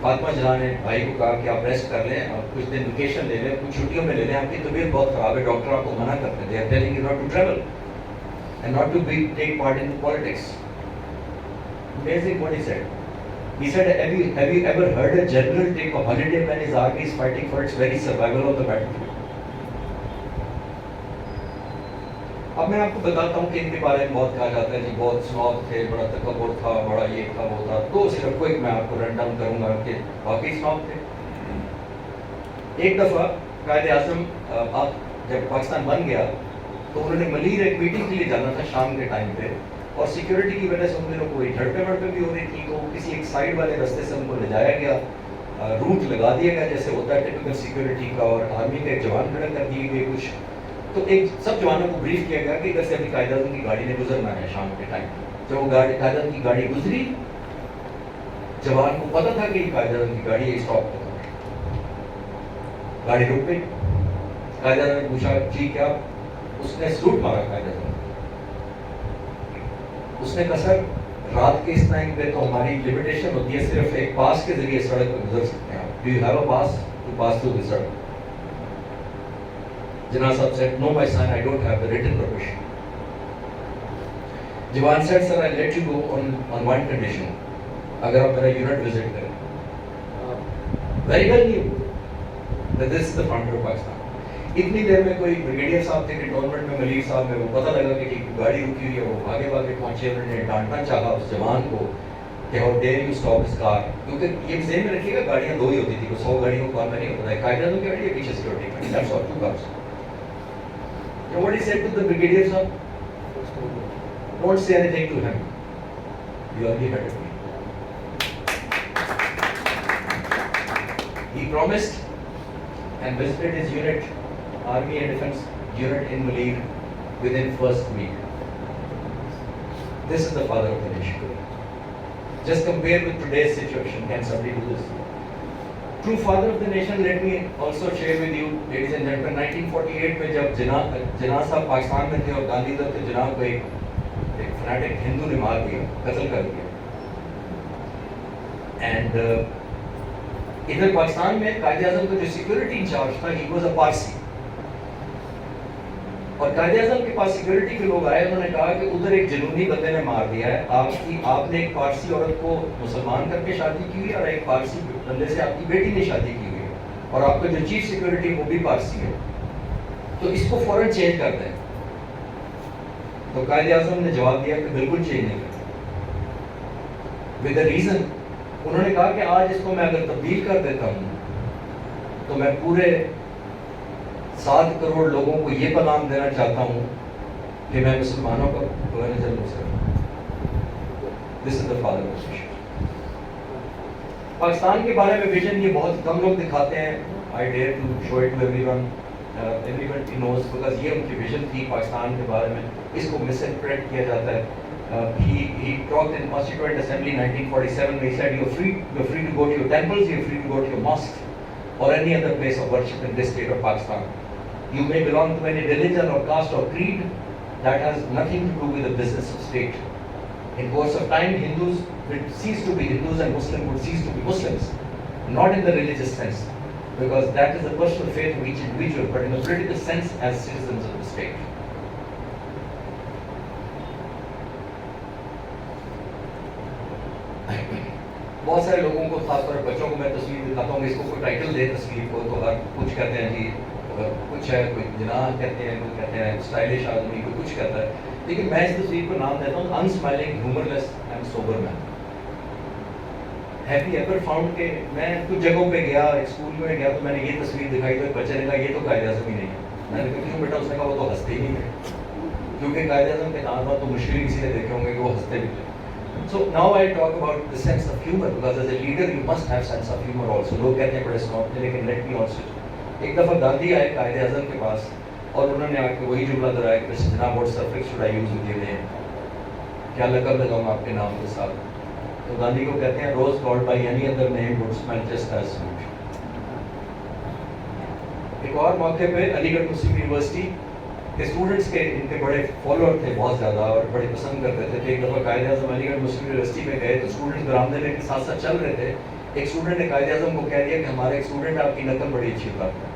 فاطمہ جہاں نے بھائی کو کہا کہ آپ ریسٹ کر لیں اور کچھ دن ویکیشن لے لیں, کچھ چھٹیوں میں لے لیں, آپ کی طبیعت بہت خراب ہے, ڈاکٹر آپ کو منع کرتے ہیں, they are telling you not to travel and not to take part in politics. Amazing what he said. He said, have you ever heard a general take a holiday when his army is fighting for its very survival on the battlefield? اب میں آپ کو بتاتا ہوں کہ ان کے بارے میں بہت کہا جاتا ہے جی بہت سنوب تھے, بڑا تکبر تھا, بڑا یہ تھا وہ تھا, تو صرف کوئی میں آپ کو رن ڈاؤن کروں گا کہ باقی سنوب تھے. ایک دفعہ قائد اعظم جب پاکستان بن گیا تو انہوں نے ملیر ایک میٹنگ کے لیے جانا تھا شام کے ٹائم پہ, اور سیکیورٹی کی وجہ سے ان دنوں کوئی جھڑپیں وڑپیں بھی ہو رہی تھی, تو کسی ایک سائڈ والے رستے سے ان کو لے جایا گیا, روٹ لگا دیا گیا جیسے ہوتا ہے ٹپیکل سیکیورٹی کا, اور آرمی کے ایک جوان کھڑے کر دیے گئے کچھ, تو ایک سب جوانوں کو بریف کیا گیا کہ ادھر سے ابھی قائد اعظم کی گاڑی نے گزرنا ہے شام کے ٹائم. جب وہ قائد اعظم کی گاڑی گزری, جوان کو پتا تھا کہ یہ قائد اعظم کی گاڑی ہے, اسٹاپ کرو, گاڑی رک گئی. قائد اعظم نے پوچھا جی کیا؟ اس نے سلوٹ مارا قائد اعظم. اس نے کہا سر رات کے اس ٹائم پہ تو ہماری لمیٹیشن ہوتی ہے, صرف ایک پاس کے ذریعے سڑک پہ گزر سکتے ہیں آپ. Do you have a pass to pass through the سڑک؟ Jinnah Sahab said, no my son, I don't have the written permission. Jawan said, sir, I'll let you go on one condition. Agar aap mera unit visit kare. Very well knew that this is the front of Pakistan. اتنی دیر میں کوئی brigadier صاحب تھے cantonment میں, ملیر صاحب میں, وہ پتہ لگا کہ گاڑی رکی ہوئی ہے, وہ بھاگے بھاگے پہنچے, انہوں نے ڈانٹنا چاہا اس جوان کو کہ how dare you stop his car, کیونکہ یہ ذہن میں رکھیے گا گاڑیاں دو ہی ہوتی تھی, 100 گاڑیوں کو کام میں نہیں ہوتا ہے, قائد اعظم کی گاڑی ہے پیچھے سیکورٹی گاڑی, that's all, 2 cars. And what he said to the brigadier sir? Don't say anything to him. You are the head of me. He promised and visited his unit, Army and Defence unit in Malir within first week. This is the father of the nation. Just compare with today's situation. Can somebody do this? True father of the nation, let me also share with you, ladies and gentlemen, 1948 میں جب جناح صاحب پاکستان میں تھے اور گاندھی ادھر تھے, جناح کو ایک فنیٹک ہندو نے مار دیا, قتل کر دیا. اینڈ ادھر پاکستان میں قائد اعظم کا جو سیکورٹی انچارج تھا, ہی واز اے پارسی, اور قائد اعظم کے پاس سیکورٹی کے لوگ آئے, انہوں نے کہا کہ ادھر ایک جنونی بندے نے مار دیا ہے, آپ نے ایک پارسی عورت کو مسلمان کر کے شادی کی ہوئی ہے, اور ایک پارسی بندے سے آپ کی بیٹی نے شادی کی ہوئی ہے, اور آپ کا جو چیف سیکورٹی وہ بھی پارسی ہے, تو اس کو فوراً چینج کر دیں. تو قائد اعظم نے جواب دیا کہ بالکل چینج نہیں کرتے, ود اے ریزن. انہوں نے کہا کہ آج اس کو میں اگر تبدیل کر دیتا ہوں تو میں پورے 7 کروڑ لوگوں کو یہ پیغام دینا چاہتا ہوں کہ میں مسلمانوں کا گورنر جنرل ہو سکتا ہوں. This is the father of nation. Pakistan کے بارے میں ویژن یہ بہت کم لوگ دکھاتے ہیں. I dare to show it to everyone knows, because یہ ان کی ویژن تھی پاکستان کے بارے میں. اس کو مس انٹرپریٹ کیا جاتا ہے. He talked in Constituent Assembly 1947. He said, you're free to go to your temples, you're free to go to your mosques or any other place of worship in this state of Pakistan. You may belong to any religion or caste or creed. That has nothing to do with the business of state. In course of time, Hindus would cease to be Hindus and Muslims would cease to be Muslims. Not in the religious sense, because that is the personal faith of each individual, but in the political sense as citizens of the state. بہت سارے لوگوں کو, خاص طور پر بچوں کو میں تصویر دکھاتا ہوں, اس کو کوئی ٹائٹل دے تصویر کو تو ہر کچھ کہتے ہیں جی, کچھ ہے, کوئی جناح کہتے ہیں, کوئی کہتے ہیں اسٹائلش آدمی, کوئی کچھ کہتا ہے. لیکن میں اس تصویر کو نام دیتا ہوں unsmiling humourless and sober man. Have you ever found کہ میں کچھ جگہوں پہ گیا, اسکول میں گیا تو میں نے یہ تصویر دکھائی تو ایک بچے نے کہا یہ تو قائد اعظم ہی نہیں ہے. میں نے کہا کیوں بیٹا؟ اس نے کہا وہ تو ہنستے ہی نہیں تھے, کیونکہ قائد اعظم کے نام پر تو مشکل کسی نے دیکھے ہوں گے کہ وہ ہنستے بھی تھے. So now I talk about the sense of humor, because as a leader you must have sense of humor also. لوگ کہتے ہیں بڑے سنوب تھے, لیکن let me also. ایک دفعہ گاندھی آئے قائد اعظم کے پاس اور انہوں نے آ کے وہی جملہ دہرایا کہ جناب what suffix should I use with your name, کیا لقب لگاؤں آپ کے نام کے ساتھ. تو گاندھی کو کہتے ہیں rose called by any other name would smell just as sweet. ایک اور موقع پہ علی گڑھ مسلم یونیورسٹی کے اسٹوڈنٹس کے ان کے بڑے فالوور تھے بہت زیادہ اور بڑے پسند کرتے تھے. تو ایک دفعہ قائد اعظم علی گڑھ مسلم یونیورسٹی میں گئے تو اسٹوڈنٹس برآمدے میں کے ساتھ ساتھ چل رہے تھے. ایک اسٹوڈنٹ نے قائد اعظم کو کہہ دیا کہ ہمارا ایک اسٹوڈنٹ آپ کی نقل بڑی اچھی اتارتا ہے.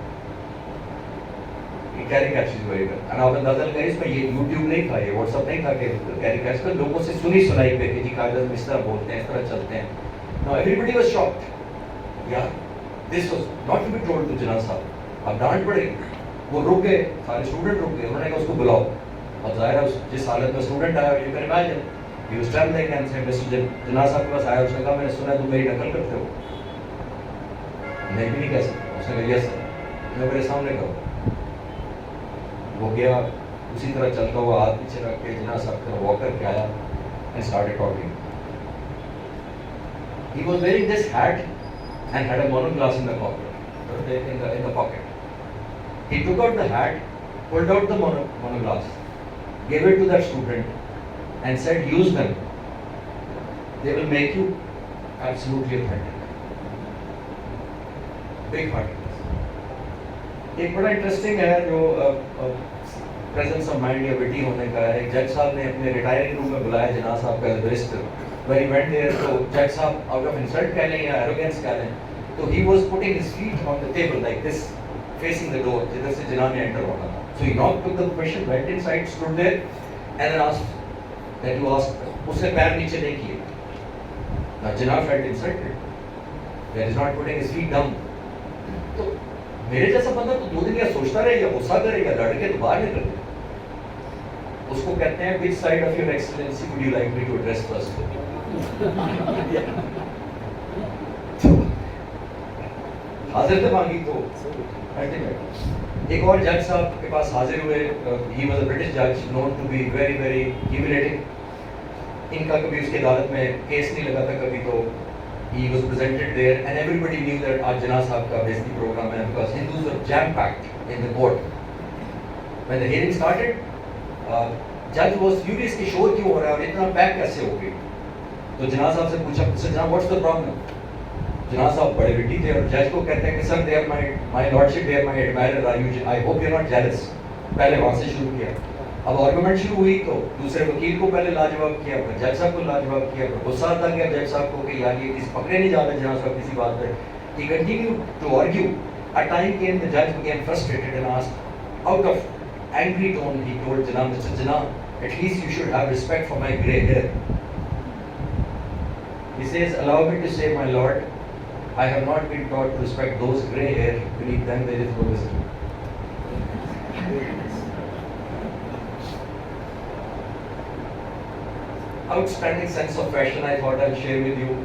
کیریکیچر ہوئے گا اور آپ اندازہ لگائیے اس میں یہ یوٹیوب نہیں تھا, یہ واٹس ایپ نہیں تھا کہ کیریکیچر لوگوں سے سنی سنائی پہ کہ جی قائد اعظم اس طرح بولتے ہیں اس طرح چلتے ہیں. No everybody was shocked. یار this was not to be told to Jinnah sahab. اب ڈانٹ پڑے گی. وہ رک گئے, سارے اسٹوڈنٹ رک گئے, انہوں نے کہا اس کو بلاؤ. اب ظاہر ہے جس حالت میں اسٹوڈنٹ آیا you can imagine he was trembling and said mister Jinnah صاحب کے پاس آیا. اس نے کہا میں نے سنا تم میری نقل کرتے ہو. نہیں بھی نہیں کہہ سکتا. اس نے کہا یس سر. میں میرے سامنے کہو. وہ گیا اسی طرح چلتا ہوا ہاتھ پیچھے رکھ کے جناح صاحب کا واک کر کے آیا and started talking. He was wearing this hat and had a monoglass in the pocket. In the pocket. He took out the hat, pulled out the monoglass, gave it to that student and said, use them. They will make you absolutely authentic. Big heart. ایک بڑا interesting ہے جو presence of mind یا witty ہونے کا ہے. ایک جج صاحب نے اپنے ریٹائرنگ روم میں بلایا جناح صاحب کا barrister. When he went there, تو جج صاحب out of insult کہہ لیں یا arrogance کہہ لیں, تو he was putting his feet on the table like this, facing the door, جدھر سے جناح نے enter ہونا تھا. So he knocked, took the question, went inside, stood there, and then asked that you asked. اس نے پیر نیچے نہیں کیے. Now Jinnah felt insulted. That is not putting his feet down. تو میرے جیسا بندہ تو 2 دن یا سوچتا رہے یا غصہ کرے یا لڑ کے تو باہر نکل جائے. اس کو کہتے ہیں which side of your excellency would you like me to address first? حاضر تھے مانگی تو ایک اور جج صاحب کے پاس حاضر ہوئے. he was a British judge known to be very very humiliating. ان کا کبھی اس کی عدالت میں کیس نہیں لگا تھا کبھی. تو he was presented there and everybody knew that آج جناح صاحب کا بیزتی پروگرام ہے because Hindus were jam packed in the court. When the hearing started, judge was furious کہ شور کیوں ہو رہا ہے اور اتنا پیک کیسے ہو گئی. تو جناح صاحب سے پوچھا جناب what's the problem? جناح صاحب بڑے وٹی تھے اور جج کو کہتے ہیں کہ سر they are my lordship, they are my admirer, I hope you are not jealous. پہلے وہاں سے شروع کیا. اب آرگومنٹ شروع ہوئی تو دوسرے وکیل کو پہلے لاجواب کیا, پھر جج صاحب کو لاجواب کیا, پھر غصہ آتا گیا جج صاحب کو کہ یار یہ کسی پکڑے نہیں جا رہے جناح صاحب کسی بات پہ. He continued to argue. A time came the judge became frustrated and asked, out of angry tone, he told Jinnah, Mr. Jinnah, at least you should have respect for my grey hair. He says, allow me to say, my lord, I have not been taught to respect those grey hair. Beneath them there is no wisdom. Outstanding sense of fashion, I thought I'll share with you.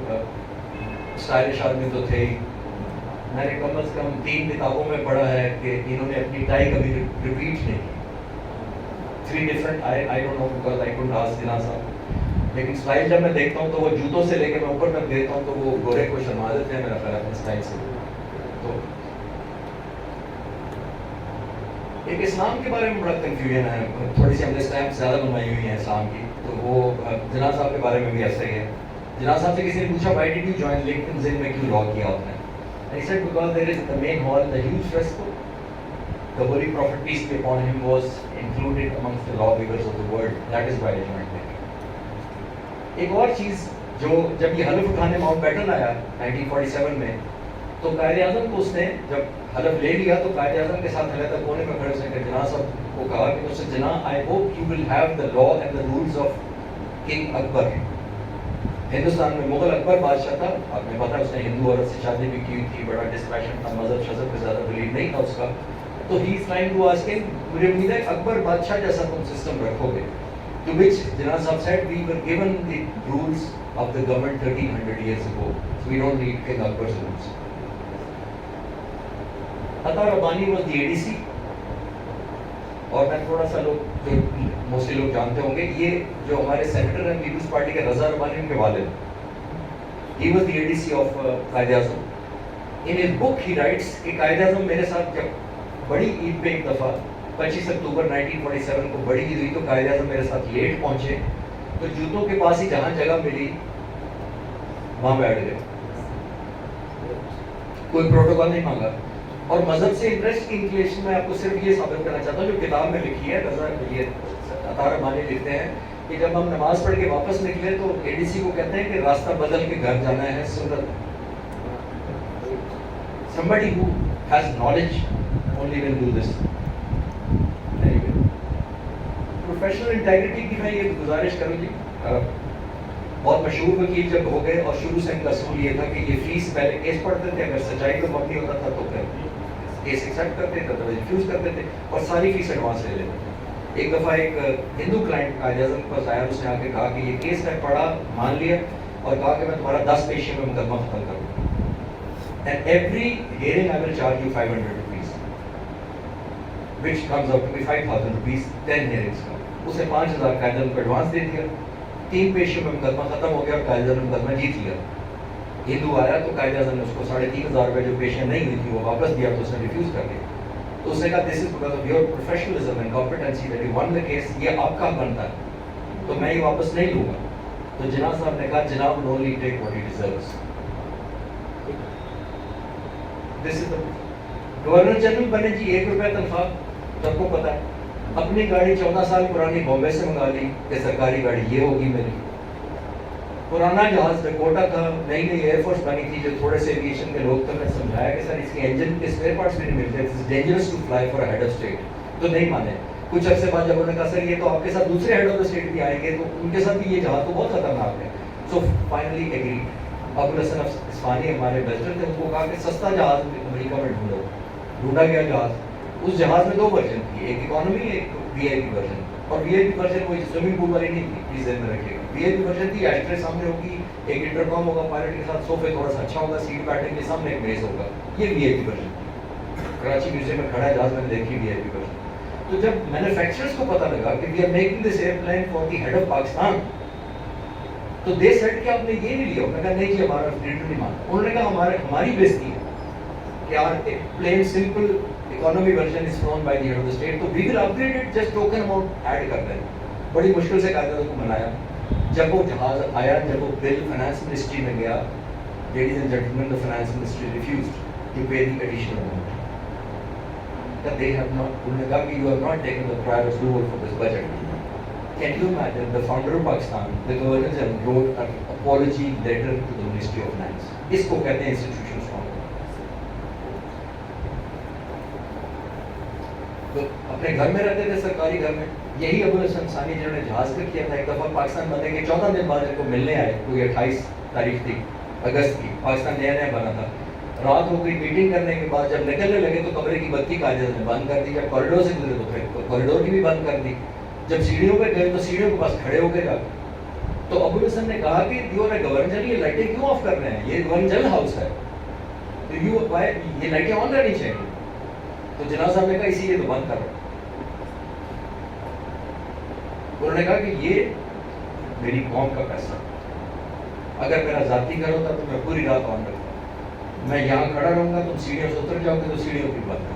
Stylish آدمی تو تھے ہی. میں نے کم از کم 3 کتابوں میں پڑھا ہے کہ انہوں نے اپنی ٹائی کبھی ریپیٹ نہیں کی. 3 different, I don't know because I couldn't ask جناح صاحب. لیکن اسٹائل جب میں دیکھتا ہوں تو وہ جوتوں سے لے کے میں اوپر تک دیکھتا ہوں تو وہ گورے کو شرما دیتے ہیں میرا خیال اپنے اسٹائل سے. تو ایک اسلام کے بارے میں بڑا کنفیوژن ہے, تھوڑی سی ہم نے اسٹیمپ زیادہ بنوائی ہوئی ہیں اسلام کی. تو وہ جناح صاحب کے بارے میں بھی ایسا ہی ہے. جناح صاحب سے کسی نے پوچھا why did you join Lincoln's Inn میں کیوں لاء کیا آپ نے؟ I said because there is the main hall, the huge fresco. The Holy Prophet peace be upon him was included amongst the lawgivers of the world. That is why I joined it. ایک اور چیز جو جب یہ حلف اٹھانے Mount beaten آیا 1947 میں تو قائد اعظم کو اس نے جب حلف لے لیا تو قائد اعظم کے ساتھ علیحدہ کونے میں کھڑے اس نے جناح صاحب کو کہا کہ اس سے جناح I hope you will have the law and the rules of King Akbar. Hindustan میں مغل اکبر بادشاہ تھا, آپ نے پتا اس نے ہندو عورت سے شادی بھی کی تھی, بڑا ڈسپیشن تھا, مذہب شذب پہ زیادہ بلیو نہیں تھا اس کا. تو ہی از ٹرائنگ ٹو آسک ہم, مجھے امید ہے اکبر بادشاہ جیسا تم سسٹم رکھو گے. To which Jinnah sahab said we were given the rules of the government 1300 years ago, so we don't need king Akbar's rules. Ata Rabbani was the ADC. اور میں تھوڑا سا لوگ جو موسٹلی لوگ جانتے ہوں گے, یہ جو ہمارے سینیٹر ہیں پیپلز پارٹی کے رضا ربانی ان کے والد, he was the ADC of Quaid Azam. In his book he writes کہ قائد اعظم میرے ساتھ جب بڑی عید پہ ایک دفعہ 25 اکتوبر 1947 کو بڑی عید ہوئی تو قائد اعظم میرے ساتھ لیٹ پہنچے تو جوتوں کے پاس ہی جہاں جگہ ملی وہاں بیٹھ گئے, کوئی پروٹوکول نہیں مانگا. اور مذہب سے انٹرسٹ کی انکلیشن میں آپ کو صرف یہ ثابت کرنا چاہتا ہوں، جو کتاب میں لکھی ہے رضا یہ عطا رحمانی لکھتے ہیں کہ جب ہم نماز پڑھ کے واپس نکلے تو اے ڈی سی کو کہتے ہیں کہ راستہ بدل کے گھر جانا ہے سنت. somebody who has knowledge only will do this. Professional integrity کی میں یہ گزارش کروں جی، بہت مشہور وکیل جب ہو گئے اور شروع سے ان کا اصول یہ تھا کہ یہ فیس پہلے کیس پڑھتے تھے، اگر سچائی کو مبنی ہوتا تھا تو پھر کیس ایکسیپٹ کرتے تھے، تو ریفیوز کرتے تھے اور ساری فیس ایڈوانس لے لیتے تھے. ایک دفعہ ایک ہندو کلائنٹ قائد اعظم کے پاس آیا، اس نے آ کے کہا کہ یہ کیس میں پڑھا، مان لیا اور کہا کہ میں تمہارا 10 پیشے میں مقدمہ ختم کروں گا. And every hearing I will charge you 500 rupees, which comes out to be 5,000 rupees 10 hearings کا. اسے 5,000 قائد اعظم کو ایڈوانس دے دیا. 3 پیشوں میں مقدمہ ختم ہو گیا اور قائد اعظم نے مقدمہ جیت لیا. ہندو آیا تو قائد اعظم نے اس کو 3,500 روپے جو پیشیں نہیں ہوئی تھی وہ واپس دیا، تو اس نے ریفیوز کر دیا. تو اس نے کہا this is because of your professionalism and competency that you won the case, یہ آپ کا بنتا ہے تو میں یہ واپس نہیں لوں گا. تو جناح صاحب نے کہا جناب will only take what he deserves. This is governor general بنے جی، 1 روپے تنخواہ، سب کو پتا ہے. اپنی گاڑی 14 سال پرانی بامبے سے منگا لی کہ سرکاری گاڑی یہ ہوگی میری. پرانا جہاز ڈکوٹا تھا، نئی نئی ایئر فورس بنی تھی، جو تھوڑے سے ایویشن کے لوگ تھے، میں سمجھایا کہ سر اس کے انجن کے اسپیئر پارٹس بھی نہیں ملتے، it's dangerous to fly for head of state. تو نہیں مانے. کچھ عرصے بعد جب انہوں نے کہا سر یہ تو آپ کے ساتھ دوسرے ہیڈ آف اسٹیٹ بھی آئیں گے تو ان کے ساتھ بھی یہ جہاز تو بہت خطرناک ہے. So finally agree. Abul Hasan Ispahani ہمارے بیسٹر تھے، ان کو کہا کہ سستا جہاز امریکہ میں ڈھونڈو. ڈھونڈا گیا جہاز. اس جہاز میں 2 ورژن تھی، ایک اکانومی ایک وی آئی پی ورژن. اور وی آئی پی ورژن کوئی سوئمنگ پول والی نہیں تھی، پلیز ذہن میں رکھیے گا. وی آئی پی ورژن تھی، ایشٹرے سامنے ہوگی، ایک انٹرکام ہوگا پائلٹ کے ساتھ، صوفے تھوڑا سا اچھا ہوگا، سیٹ بیٹھنے کے سامنے ایک میز ہوگا. یہ وی آئی پی ورژن تھی. کراچی میوزیم میں کھڑا ہے جہاز، میں نے دیکھی وی آئی پی ورژن. تو جب مینوفیکچررز کو پتہ لگا کہ we are making this airplane for the head of Pakistan, تو دے سیٹ کہ آپ نے یہ نہیں لیا. انہوں نے کہا نہیں جی ہمارا ریفریجریٹر نہیں مانتا. انہوں نے کہا ہماری بےزتی ہے کہ our plane simple economy version is flown by the head of the state, تو we will upgrade it, just token amount add کر دیں. بڑی مشکل سے قائد اعظم کو منایا. جب وہ جہاز آیا، جب وہ بل فائنانس منسٹری میں گیا، ladies and gentleman the finance ministry refused to pay the additional amount. That they have not, انہوں نے کہا کہ you have not taken the prior approval for this budget. Can you imagine the founder of Pakistan, the governor general wrote an apology letter to the Ministry of Finance. اس کو کہتے ہیں institution strong. اپنے گھر میں رہتے تھے، سرکاری گھر میں. یہی ابوالحسن ثانی جنہوں نے جہاز کا کیا تھا، ایک دفعہ پاکستان بننے کے 14 دن بعد ان کو ملنے آئے، کوئی 28 تاریخ تھی اگست کی، پاکستان نیا نیا بنا تھا. رات ہو گئی، میٹنگ کرنے کے بعد جب نکلنے لگے تو کمرے کی بتی قائد اعظم نے بند کر دی. جب کوریڈور سے گزرے تو پھر کوریڈور کی بھی بند کر دی. جب سیڑھیوں پہ گئے تو سیڑھیوں کے پاس کھڑے ہو کے جا. تو ابوالحسن نے کہا کہ یو آر گورنر جنرل، یہ لائٹیں کیوں آف کر رہے ہیں؟ یہ گورنر جنرل ہاؤس ہے، یہ لائٹیں آن رہنی چاہیے. تو جناب صاحب نے کہا اسی لیے تو بند کر رہا. انہوں نے کہا کہ یہ میری قوم کا پیسہ، اگر میرا ذاتی گھر ہوتا تو میں پوری رات آن رکھتا. میں یہاں کھڑا رہوں گا، تم سیڑھیوں سے اتر جاؤ گے تو سیڑھیوں کی بند کرو.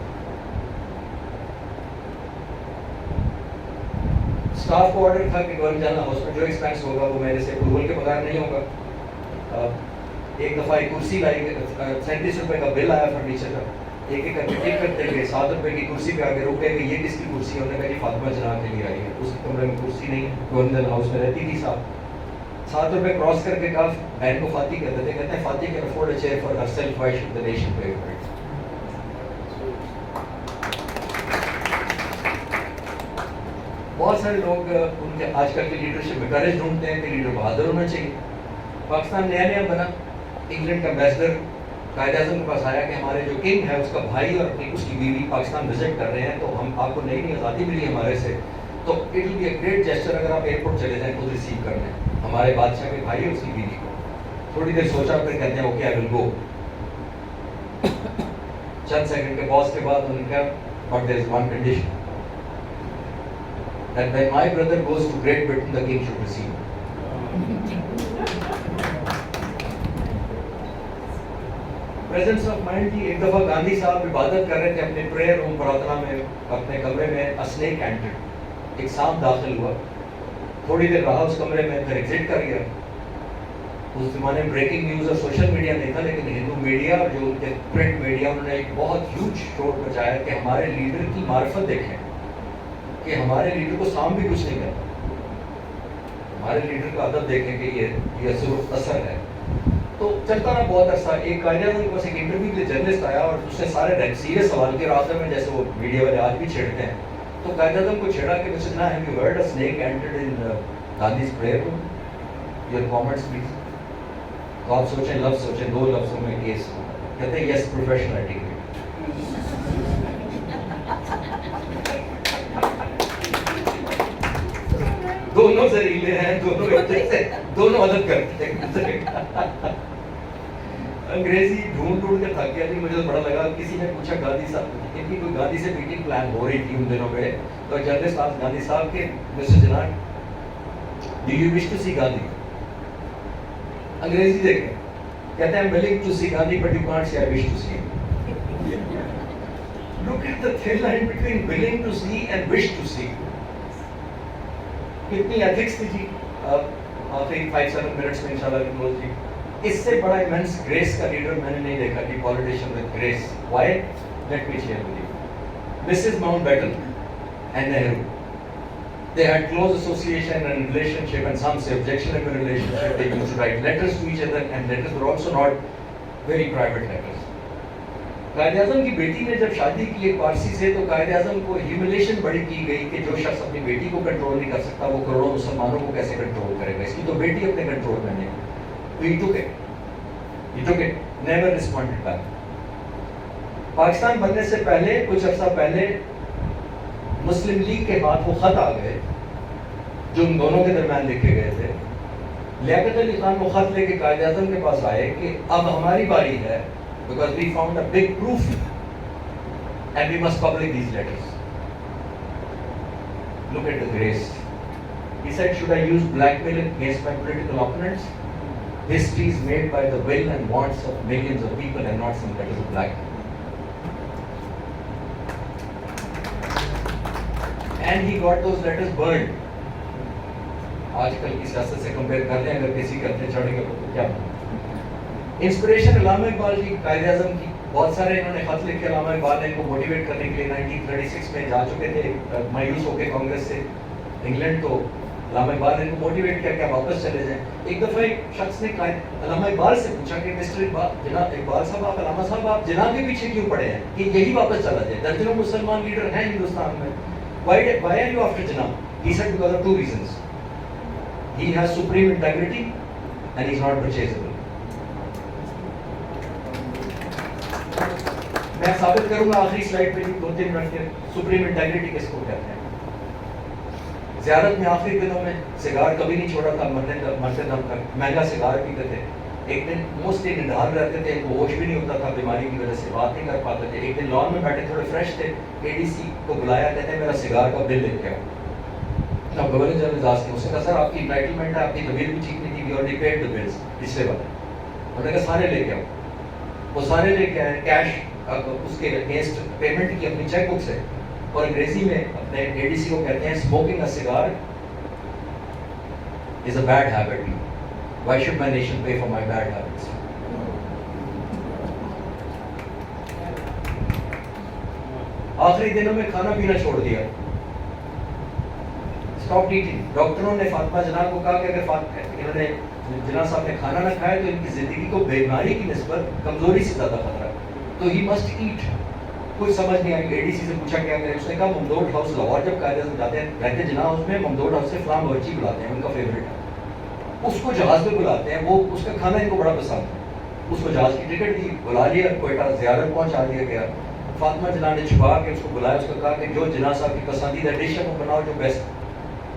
اسٹاف کو آرڈر تھا کہ گورنر جنرل ہاؤس میں جو ایکسپینس ہوگا وہ میرے سے اپروول کے بغیر نہیں ہوگا. ایک دفعہ ایک کرسی لائی، 37 روپے کا بل آیا فرنیچر کا. ایک ایک کر کے ٹک کرتے گئے، 7 روپے کی کرسی پہ آگے رکے گئے. یہ کس کی کرسی ہے؟ انہوں نے کہا جی فاطمہ جناب کے لیے آئی ہے. اس کمرے میں کرسی نہیں ہے، گورنر جنرل ہاؤس میں رہتی تھی صاحب. 7 روپے کراس کر کے کہا، بہن کو فاتح کہتے تھے، کہتے ہیں فاتح can afford a chair for her self, why should the nation pay for it. بہت سارے لوگ ان کے آج کل کی لیڈرشپ میں کریج ڈھونڈتے ہیں کہ لیڈر بہادر ہونا چاہیے. پاکستان نیا نیا بنا، انگلینڈ کا ایمبیسڈر قائد اعظم کے پاس آیا کہ ہمارے جو کنگ ہے اس کا بھائی اور اس کی بیوی پاکستان وزٹ کر رہے ہیں، تو ہم آپ کو نئی نئی آزادی ملی ہمارے سے، تو it will be a great gesture اگر آپ ایئرپورٹ چلے جائیں خود ریسیو کرنے ہمارے بادشاہ کے بھائی اور اس کی بیوی کو. تھوڑی دیر سوچا پھر کہتے ہیں اوکے آئی ول گو. چند سیکنڈ کے پاز کے بعد انہوں نے کہا but there is one condition that when my brother goes to Great Britain the king should receive. Presence of mind کی. ایک دفعہ گاندھی صاحب عبادت کر رہے تھے اپنے پریئر روم پراتنا میں، اپنے کمرے میں. اسنیک اینٹرڈ، ایک سانپ داخل ہوا. تھوڑی دیر رہا اس کمرے میں، پھر ایگزٹ کر گیا. اس زمانے میں بریکنگ نیوز اور سوشل میڈیا نہیں تھا، لیکن ہندو میڈیا اور جو ان کے پرنٹ میڈیا انہوں نے ایک بہت ہیوج شور مچایا کہ ہمارے لیڈر کی معرفت دیکھیں، کہ ہمارے لیڈر کو سام بھی کچھ نہیں کرتا، ہمارے لیڈر کا ادب دیکھیں کہ یہ اثر ہے. تو چلتا رہا بہت عرصہ. ایک قائد اعظم کے پاس ایک انٹرویو کے لیے جرنلسٹ آیا اور اس نے سارے سیریس سوال کے آخر میں جیسے وہ میڈیا والے آج بھی چھیڑتے ہیں، تو قائد اعظم کو چھیڑا کہ mister Jinnah have you heard a snake entered in Gandhi's prayer room, your comments please. تو آپ سوچیں، لفظ سوچیں، 2 لفظوں میں کیس. کہتے ہیں یس پروفیشنل ایٹیکیٹ. دونوں زہریلے ہیں، دونوں عدد کرتے ہیں. انگریزی ڈھونڈ کے تھک گیا. مجھے تو بڑا لگا، کسی نے پوچھا گاندھی صاحب، ان کی کوئی گاندھی سے میٹنگ پلان ہو رہی تھی ان دنوں میں، تو جرنلسٹ آف گاندھی صاحب کے mister Jinnah do you wish to see Gandhi. انگریزی دیکھیں، کہتے ہیں willing to see Gandhi but you can't say I wish to see him. Look at the thin line between willing to see and wish to see. کتنی ethics تھی جی. آخری 5-7 minutes میں انشاءاللہ close جی. اس سے بڑا immense grace کا leader میں نے نہیں دیکھا کہ politician with grace. Why? Let me share with you. Mrs. Mountbatten and Nehru, they had close association and relationship, and some say objectionable relationship. They used to write letters to each other, and letters were also not very private letters. Quaid Azam کی بیٹی نے جب شادی کی ایک پارسی سے، تو قائد اعظم کو ہیوملیشن بڑی کی گئی کہ جو شخص اپنی بیٹی کو کنٹرول نہیں کر سکتا وہ کروڑوں مسلمانوں کو کیسے کنٹرول کرے گا. اس کی تو بیٹی اپنے کنٹرول میں نہیں. تو he took it, never responded back. Pakistan بننے سے پہلے کچھ عرصہ پہلے مسلم لیگ کے ہاتھ وہ خط آ گئے جو ان دونوں کے درمیان لکھے گئے تھے. لیاقت علی خان وہ خط لے کے قائد اعظم کے پاس آئے کہ اب ہماری باری ہے، because we found a big proof and we must publish these letters. Look at the grace. He said, should I use blackmail against my political opponents? History is made by the will and wants of millions of people and not some letters of blackmail. And he got those letters burned. آج کل کی سیاست سے compare کر لیں، اگر کسی کے ہتھے چڑھیں گے تو کیا بنے. انسپریشن علامہ اقبال جی قائد اعظم کی، بہت سارے انہوں نے خط لکھے علامہ اقبال نے ان کو موٹیویٹ کرنے کے لیے. 1936 میں جا چکے تھے مایوس ہو کے کانگریس سے انگلینڈ، تو علامہ اقبال نے ان کو موٹیویٹ کیا کہ آپ واپس چلے جائیں. ایک دفعہ ایک شخص نے علامہ اقبال سے پوچھا کہ مسٹر اقبال صاحب، آپ علامہ صاحب آپ جناح کے پیچھے کیوں پڑے ہیں کہ یہی واپس چلا جائے؟ درجنوں مسلمان لیڈر ہیں ہندوستان میں. Why are you after Jinnah? He said because of 2 reasons. He has supreme integrity and he's not purchasable. میں ثابت کروں گا آخری سلائڈ پہ 2-3 منٹ کے سپریم انٹیگریٹی کس کو کہتے ہیں. زیارت میں آخری دنوں میں سگار کبھی نہیں چھوڑا تھا، مرتے دم تک مہنگا سگار پیتے تھے. ایک دن موسٹلی نڈھال رہتے تھے، ان کو ہوش بھی نہیں ہوتا تھا، بیماری کی وجہ سے بات نہیں کر پاتے تھے. ایک دن لان میں بیٹھے تھوڑے فریش تھے، اے ڈی سی کو بلایا، کہتے ہیں میرا سگار کا بل لے کے آؤ. اب گورنر جنرل اجلاس نے اس نے کہا سر آپ کی انٹائٹلمنٹ ہے، آپ کی طبیعت بھی ٹھیک نہیں تھی، اور پیڈ دا بلز پچھلے بار. انہوں نے کہا سارے لے کے آؤ. وہ سارے لے کے آئے، کیش اس کے اگینسٹ پیمنٹ کی اپنی چیک بک سے. اور انگریزی میں اپنے اے ڈی سی کو کہتے ہیں smoking a cigar is a bad habit. Why should my nation pay for my bad habits. آخری دنوں میں کھانا پینا چھوڑ دیا، اسٹاپ ایٹنگ. ڈاکٹروں نے فاطمہ جناح کو کہا کہ اگر انہوں نے جناح صاحب نے کھانا نہ کھایا تو ان کی زندگی کو بیماری کی نسبت کمزوری سے زیادہ خطرہ ہے، تو ہی مسٹ ایٹ. کوئی سمجھ نہیں آئی. اے ڈی سی سے پوچھا کیا کرے، اس نے کہا ممدوٹ ہاؤس لاہور جب قائد اعظم جاتے ہیں رہتے جناح ہاؤس میں، ممدوٹ ہاؤس سے فلاں باورچی بلاتے ہیں، ان کا فیوریٹ ہے، اس کو جہاز پہ بلاتے ہیں، وہ اس کا کھانا ان کو بڑا پسند ہے. اس کو جہاز کی ٹکٹ دی، بلا لیا، کوئٹہ زیارت پہنچا دیا گیا. فاطمہ جناح نے چھپا کے اس کو بلایا، اس کو کہا کہ جو جناح صاحب کی پسندیدہ ڈش ہے وہ بناؤ، جو بیسٹ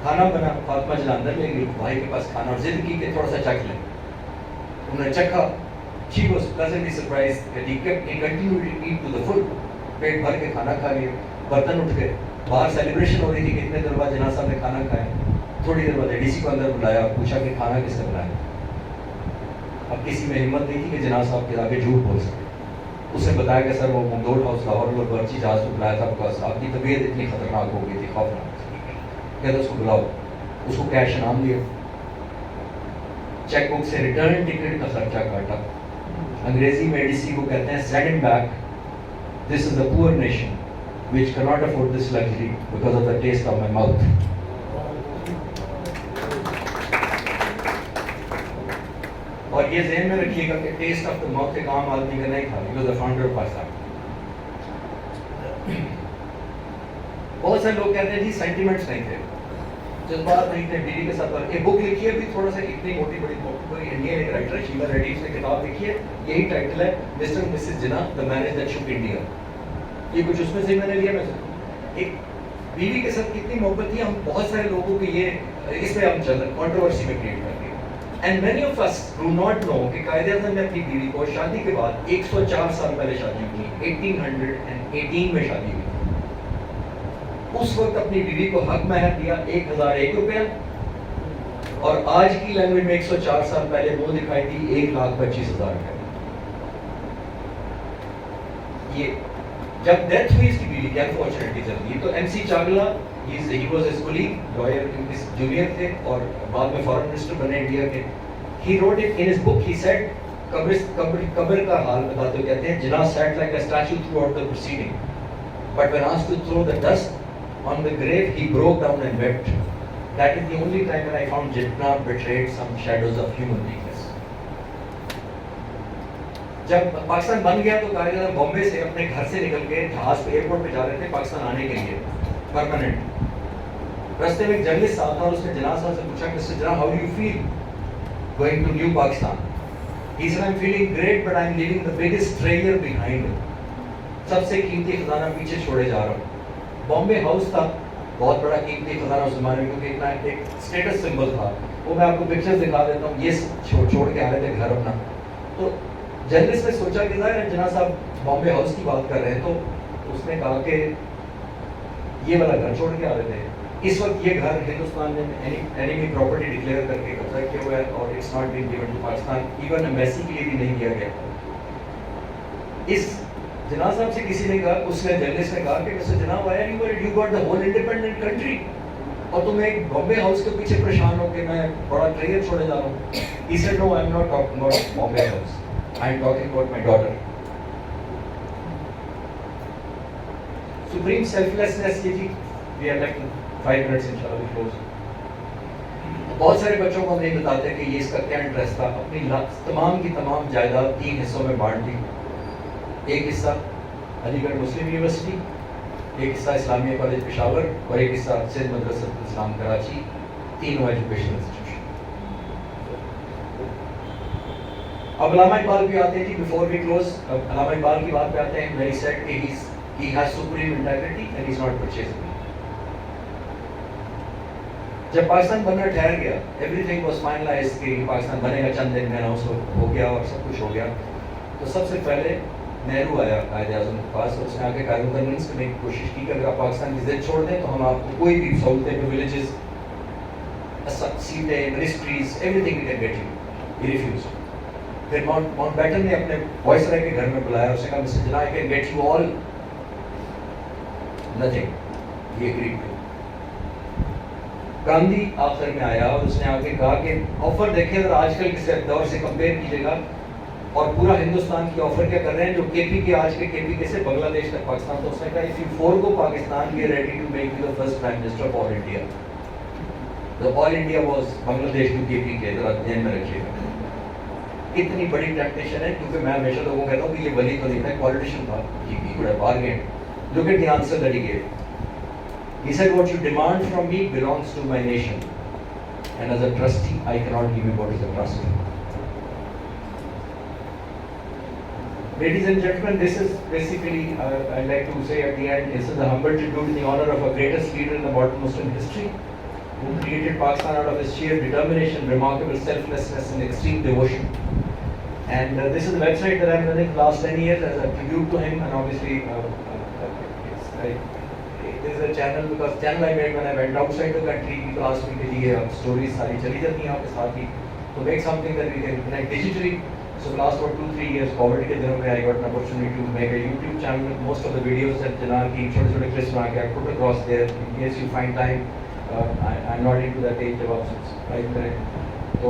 کھانا بنا. فاطمہ جناح اندر لے گئی بھائی کے پاس کھانا، اور ضد کی کہ تھوڑا سا چکھ لیں. انہوں نے چکھا. She was pleasantly surprised that he continued to eat to the full. پیٹ بھر کے کھانا کھا لیا. برتن اٹھ گئے. باہر سیلیبریشن ہو رہی تھی کہ اتنے دیر بعد جناح صاحب نے کھانا کھایا. تھوڑی دیر بعد اے ڈی سی کو اندر بلایا، پوچھا کہ کھانا کس نے بنایا. اب کسی میں ہمت نہیں تھی کہ جناح صاحب کے آگے جھوٹ بول سکے. اس نے بتایا کہ سر وہ ممدوٹ ہاؤس لاہور اور برچی جہاز کو بلایا تھا، بکاز آپ کی طبیعت اتنی خطرناک ہو گئی تھی، خوفناک. کہتے اس کو بلاؤ. اس کو کیش انعام دیا. چیک بک سے ریٹرن ٹکٹ کا خرچہ کاٹا. انگریزی میں ایڈیسی کو کہتے ہیں سینڈ ہم بیک. دس از اے پور nation which cannot afford this luxury because of the taste of my mouth. اور یہ ذہن میں رکھیے گا کہ ٹیسٹ آف دا ماؤتھ ایک عام آدمی کا نہیں تھا. He was the founder of Pakistan. بہت سے لوگ کہتے ہیں جی سینٹیمنٹس نہیں تھے, جذبات نہیں تھے بیوی کے ساتھ. ایک بک لکھی ہے بھی تھوڑا سا اتنی موٹی بڑی بک, کوئی انڈین ایک رائٹر ہے شیلا ریڈی, اس نے کتاب لکھی ہے, یہی ٹائٹل ہے mister and Mrs Jinnah the marriage that shook India. یہ کچھ اس میں سے میں نے لیا. میں ایک بیوی کے ساتھ کتنی محبت تھی. ہم بہت سارے لوگوں کو یہ اس میں ہم چل رہے کنٹروورسی میں کریٹ کر دیا. And many of us do not know کہ قائد اعظم نے اپنی بیوی کو شادی کے بعد 104 سال پہلے شادی کی, 1818 میں شادی ہوئی. اس وقت اپنی بیوی کو حق مہر دیا 1001 روپیہ, اور آج کی لینگویج میں 104 سال پہلے وہ دکھائی تھی 1,25,000 روپے. یہ جب ڈیتھ ہوئی اس کی بیوی کی, انفارچونیٹلی جلدی, تو M C Chagla he was his colleague, lawyer, junior تھے اور بعد میں فارن منسٹر بنے انڈیا کے. He wrote it in his book. He said قبر کا حال بتاتے ہوئے کہتے ہیں Jinnah sat like a statue throughout the proceeding, but when asked to throw the dust on the grave he broke down and wept. That is the only time when I found Jinnah betrayed some shadows of human weakness. جب پاکستان بن گیا تو قائد اعظم بامبے سے اپنے گھر سے نکل کے جہاز پہ ایئرپورٹ پہ جا رہے تھے پاکستان آنے کے لیے پرماننٹ. راستے میں ایک جرنلسٹ صاحب تھا اور اس نے جناح صاحب سے پوچھا mister Jinnah how do you feel going to new Pakistan. He said I am feeling great but I am leaving the biggest treasure behind. سب سے قیمتی خزانہ پیچھے چھوڑے جا رہا ہوں. بامبے ہاؤس تھا بہت بڑا قیمتی خزانہ اس زمانے میں, کیونکہ اتنا ایک اسٹیٹس سمبل تھا. وہ میں آپ کو پکچر دکھا دیتا ہوں. یہ چھوڑ کے آ رہے تھے گھر اپنا. تو جرنلسٹ نے سوچا کہ ظاہر ہے جناح صاحب بامبے ہاؤس کی بات کر رہے ہیں, تو اس نے کہا کہ یہ والا گھر چھوڑ کے آ رہے تھے. اس وقت یہ گھر ہندوستان نے اینیمی پراپرٹی ڈکلیئر کر کے قبضہ کیا ہوا ہے اور it's not been given to Pakistan. Even embassy کے لیے بھی نہیں دیا گیا. اس جناح صاحب سے کسی نے کہا, اس نے جرنلسٹ نے کہا کہ mister Jinnah why are you worried, you got the whole independent country اور تم ایک بامبے ہاؤس کے پیچھے پریشان ہو کہ میں بڑا ٹریجر چھوڑے جا رہا ہوں. He said no, I am not talking about Bombay house. I am talking about my daughter. Supreme selflessness. یہ جی we are like 5 minutes inshallah we close. بہت سارے بچوں کو ہم نہیں بتاتے کہ یہ اس کا کیا انٹرسٹ تھا. اپنی تمام کی تمام جائیداد 3 حصوں میں بانٹ دی. ایک حصہ علی گڑھ مسلم یونیورسٹی, ایک حصہ اسلامیہ کالج پشاور اور ایک حصہ سندھ مدرسۃ الاسلام کراچی. تینوں ایجوکیشن انسٹیٹیوشن. اب علامہ اقبال بھی آتے ہیں جی. بیفور وی کلوز علامہ اقبال کی بات پہ آتے ہیں. ویری سیڈ کہ he has supreme integrity and he is not purchasable. جب پاکستان بننا ٹھہر گیا, ایوری تھنگ واز فائنلائز کہ پاکستان بنے گا, چند دن میں اناؤنس ہو گیا اور سب کچھ ہو گیا, تو سب سے پہلے نہرو آیا قائد اعظم کے پاس اور اس نے آ کے قائد کنونس کرنے کی کوشش کی کہ اگر آپ پاکستان کی ضد چھوڑ دیں تو ہم آپ کو کوئی بھی سہولتیں, پریویلیجز, سیٹیں, ministries, everything we can get you. He refused. پھر ماؤنٹ بیٹن نے اپنے وائس رائے کے گھر میں بلایا, اس نے کہا mister Jinnah I can get you all nothing. یہ ایگری ٹو. گاندھی آخر میں آیا اور اس نے آ کے کہا کہ آفر دیکھیں اگر آج کل کے دور سے کمپیئر کیجیے گا اور پورا ہندوستان کی آفر کیا کر رہے ہیں جو کے پی کے آج کے کے پی کے سے بنگلہ دیش تک پاکستان. تو اس نے کہا if you forgo Pakistan we are ready to make you the first prime minister of all India. the all India was Bangladesh ٹو کے پی کے, ذرا ذہن میں رکھیے گا. اتنی بڑی ٹیمپٹیشن ہے, کیونکہ میں ہمیشہ لوگوں کو کہتا ہوں کہ یہ ولی تو نہیں تھا, پولیٹیشین تھا. He could have bargained. Look at the answer that he gave. He said what you demand from me belongs to my nation and as a trustee I cannot give you what is a trust. Ladies and gentlemen, this is basically I'd like to say at the end, this is a humble tribute in the honor of our greatest leader in the modern Muslim history who created Pakistan out of his sheer determination, remarkable selflessness and extreme devotion. And this is the website that I'm running for the last 10 years as a tribute to him, and obviously there's a channel, because channel I made when I went outside the country. People asked me کہ یہ stories ساری چلی جاتی ہیں آپ کے ساتھ ہی, to make something that we can connect digitally. So the last 2-3 years Covid کے دنوں میں I got an opportunity to make a YouTube channel with most of the videos that جناح کی چھوٹے چھوٹے clips بنا کے I put across there in case you find time. I'm not into that age جب آپ سبسکرائب کریں. تو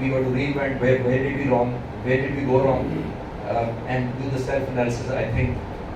we got to reinvent where did we wrong, where did we go wrong, and do the self analysis. I think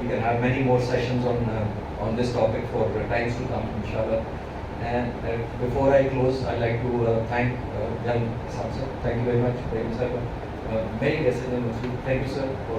We can have many more sessions on this topic for times to come, inshallah. And before I close, I'd like to thank young Samsung. Thank you very much, Prem sir. Many guests and Masood. Thank you sir for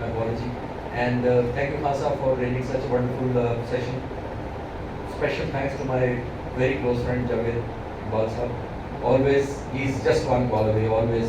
My apology. And thank you Khasa for arranging such a wonderful session. Special thanks to my very close friend Javed Iqbal sahab. Always, he's just one call away. Always,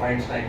finds time.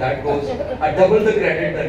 that goes a double the credit. that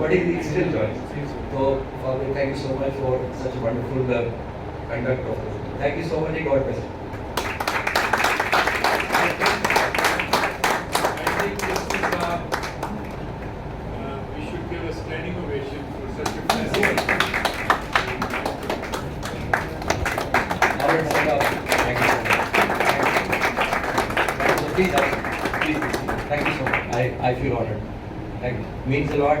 But he still joins. So Father, thank you so much for such a wonderful conduct of this. Thank you so much. God bless you. We should give a standing ovation for such a fantastic. Now let's stand up. Thank you so much. Please, thank you so much. I feel honored. Thank you. Means a lot.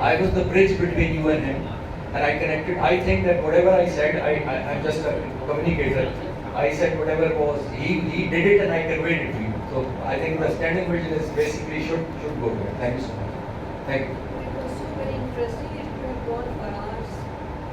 I was the bridge between you and him, and I connected. I think that whatever I said, I'm just a communicator. I said whatever was, he did it and I conveyed it to you. So I think the standing ovation is basically should go to him. Thank you so much. Thank you. It was so very interesting. It could have gone for hours.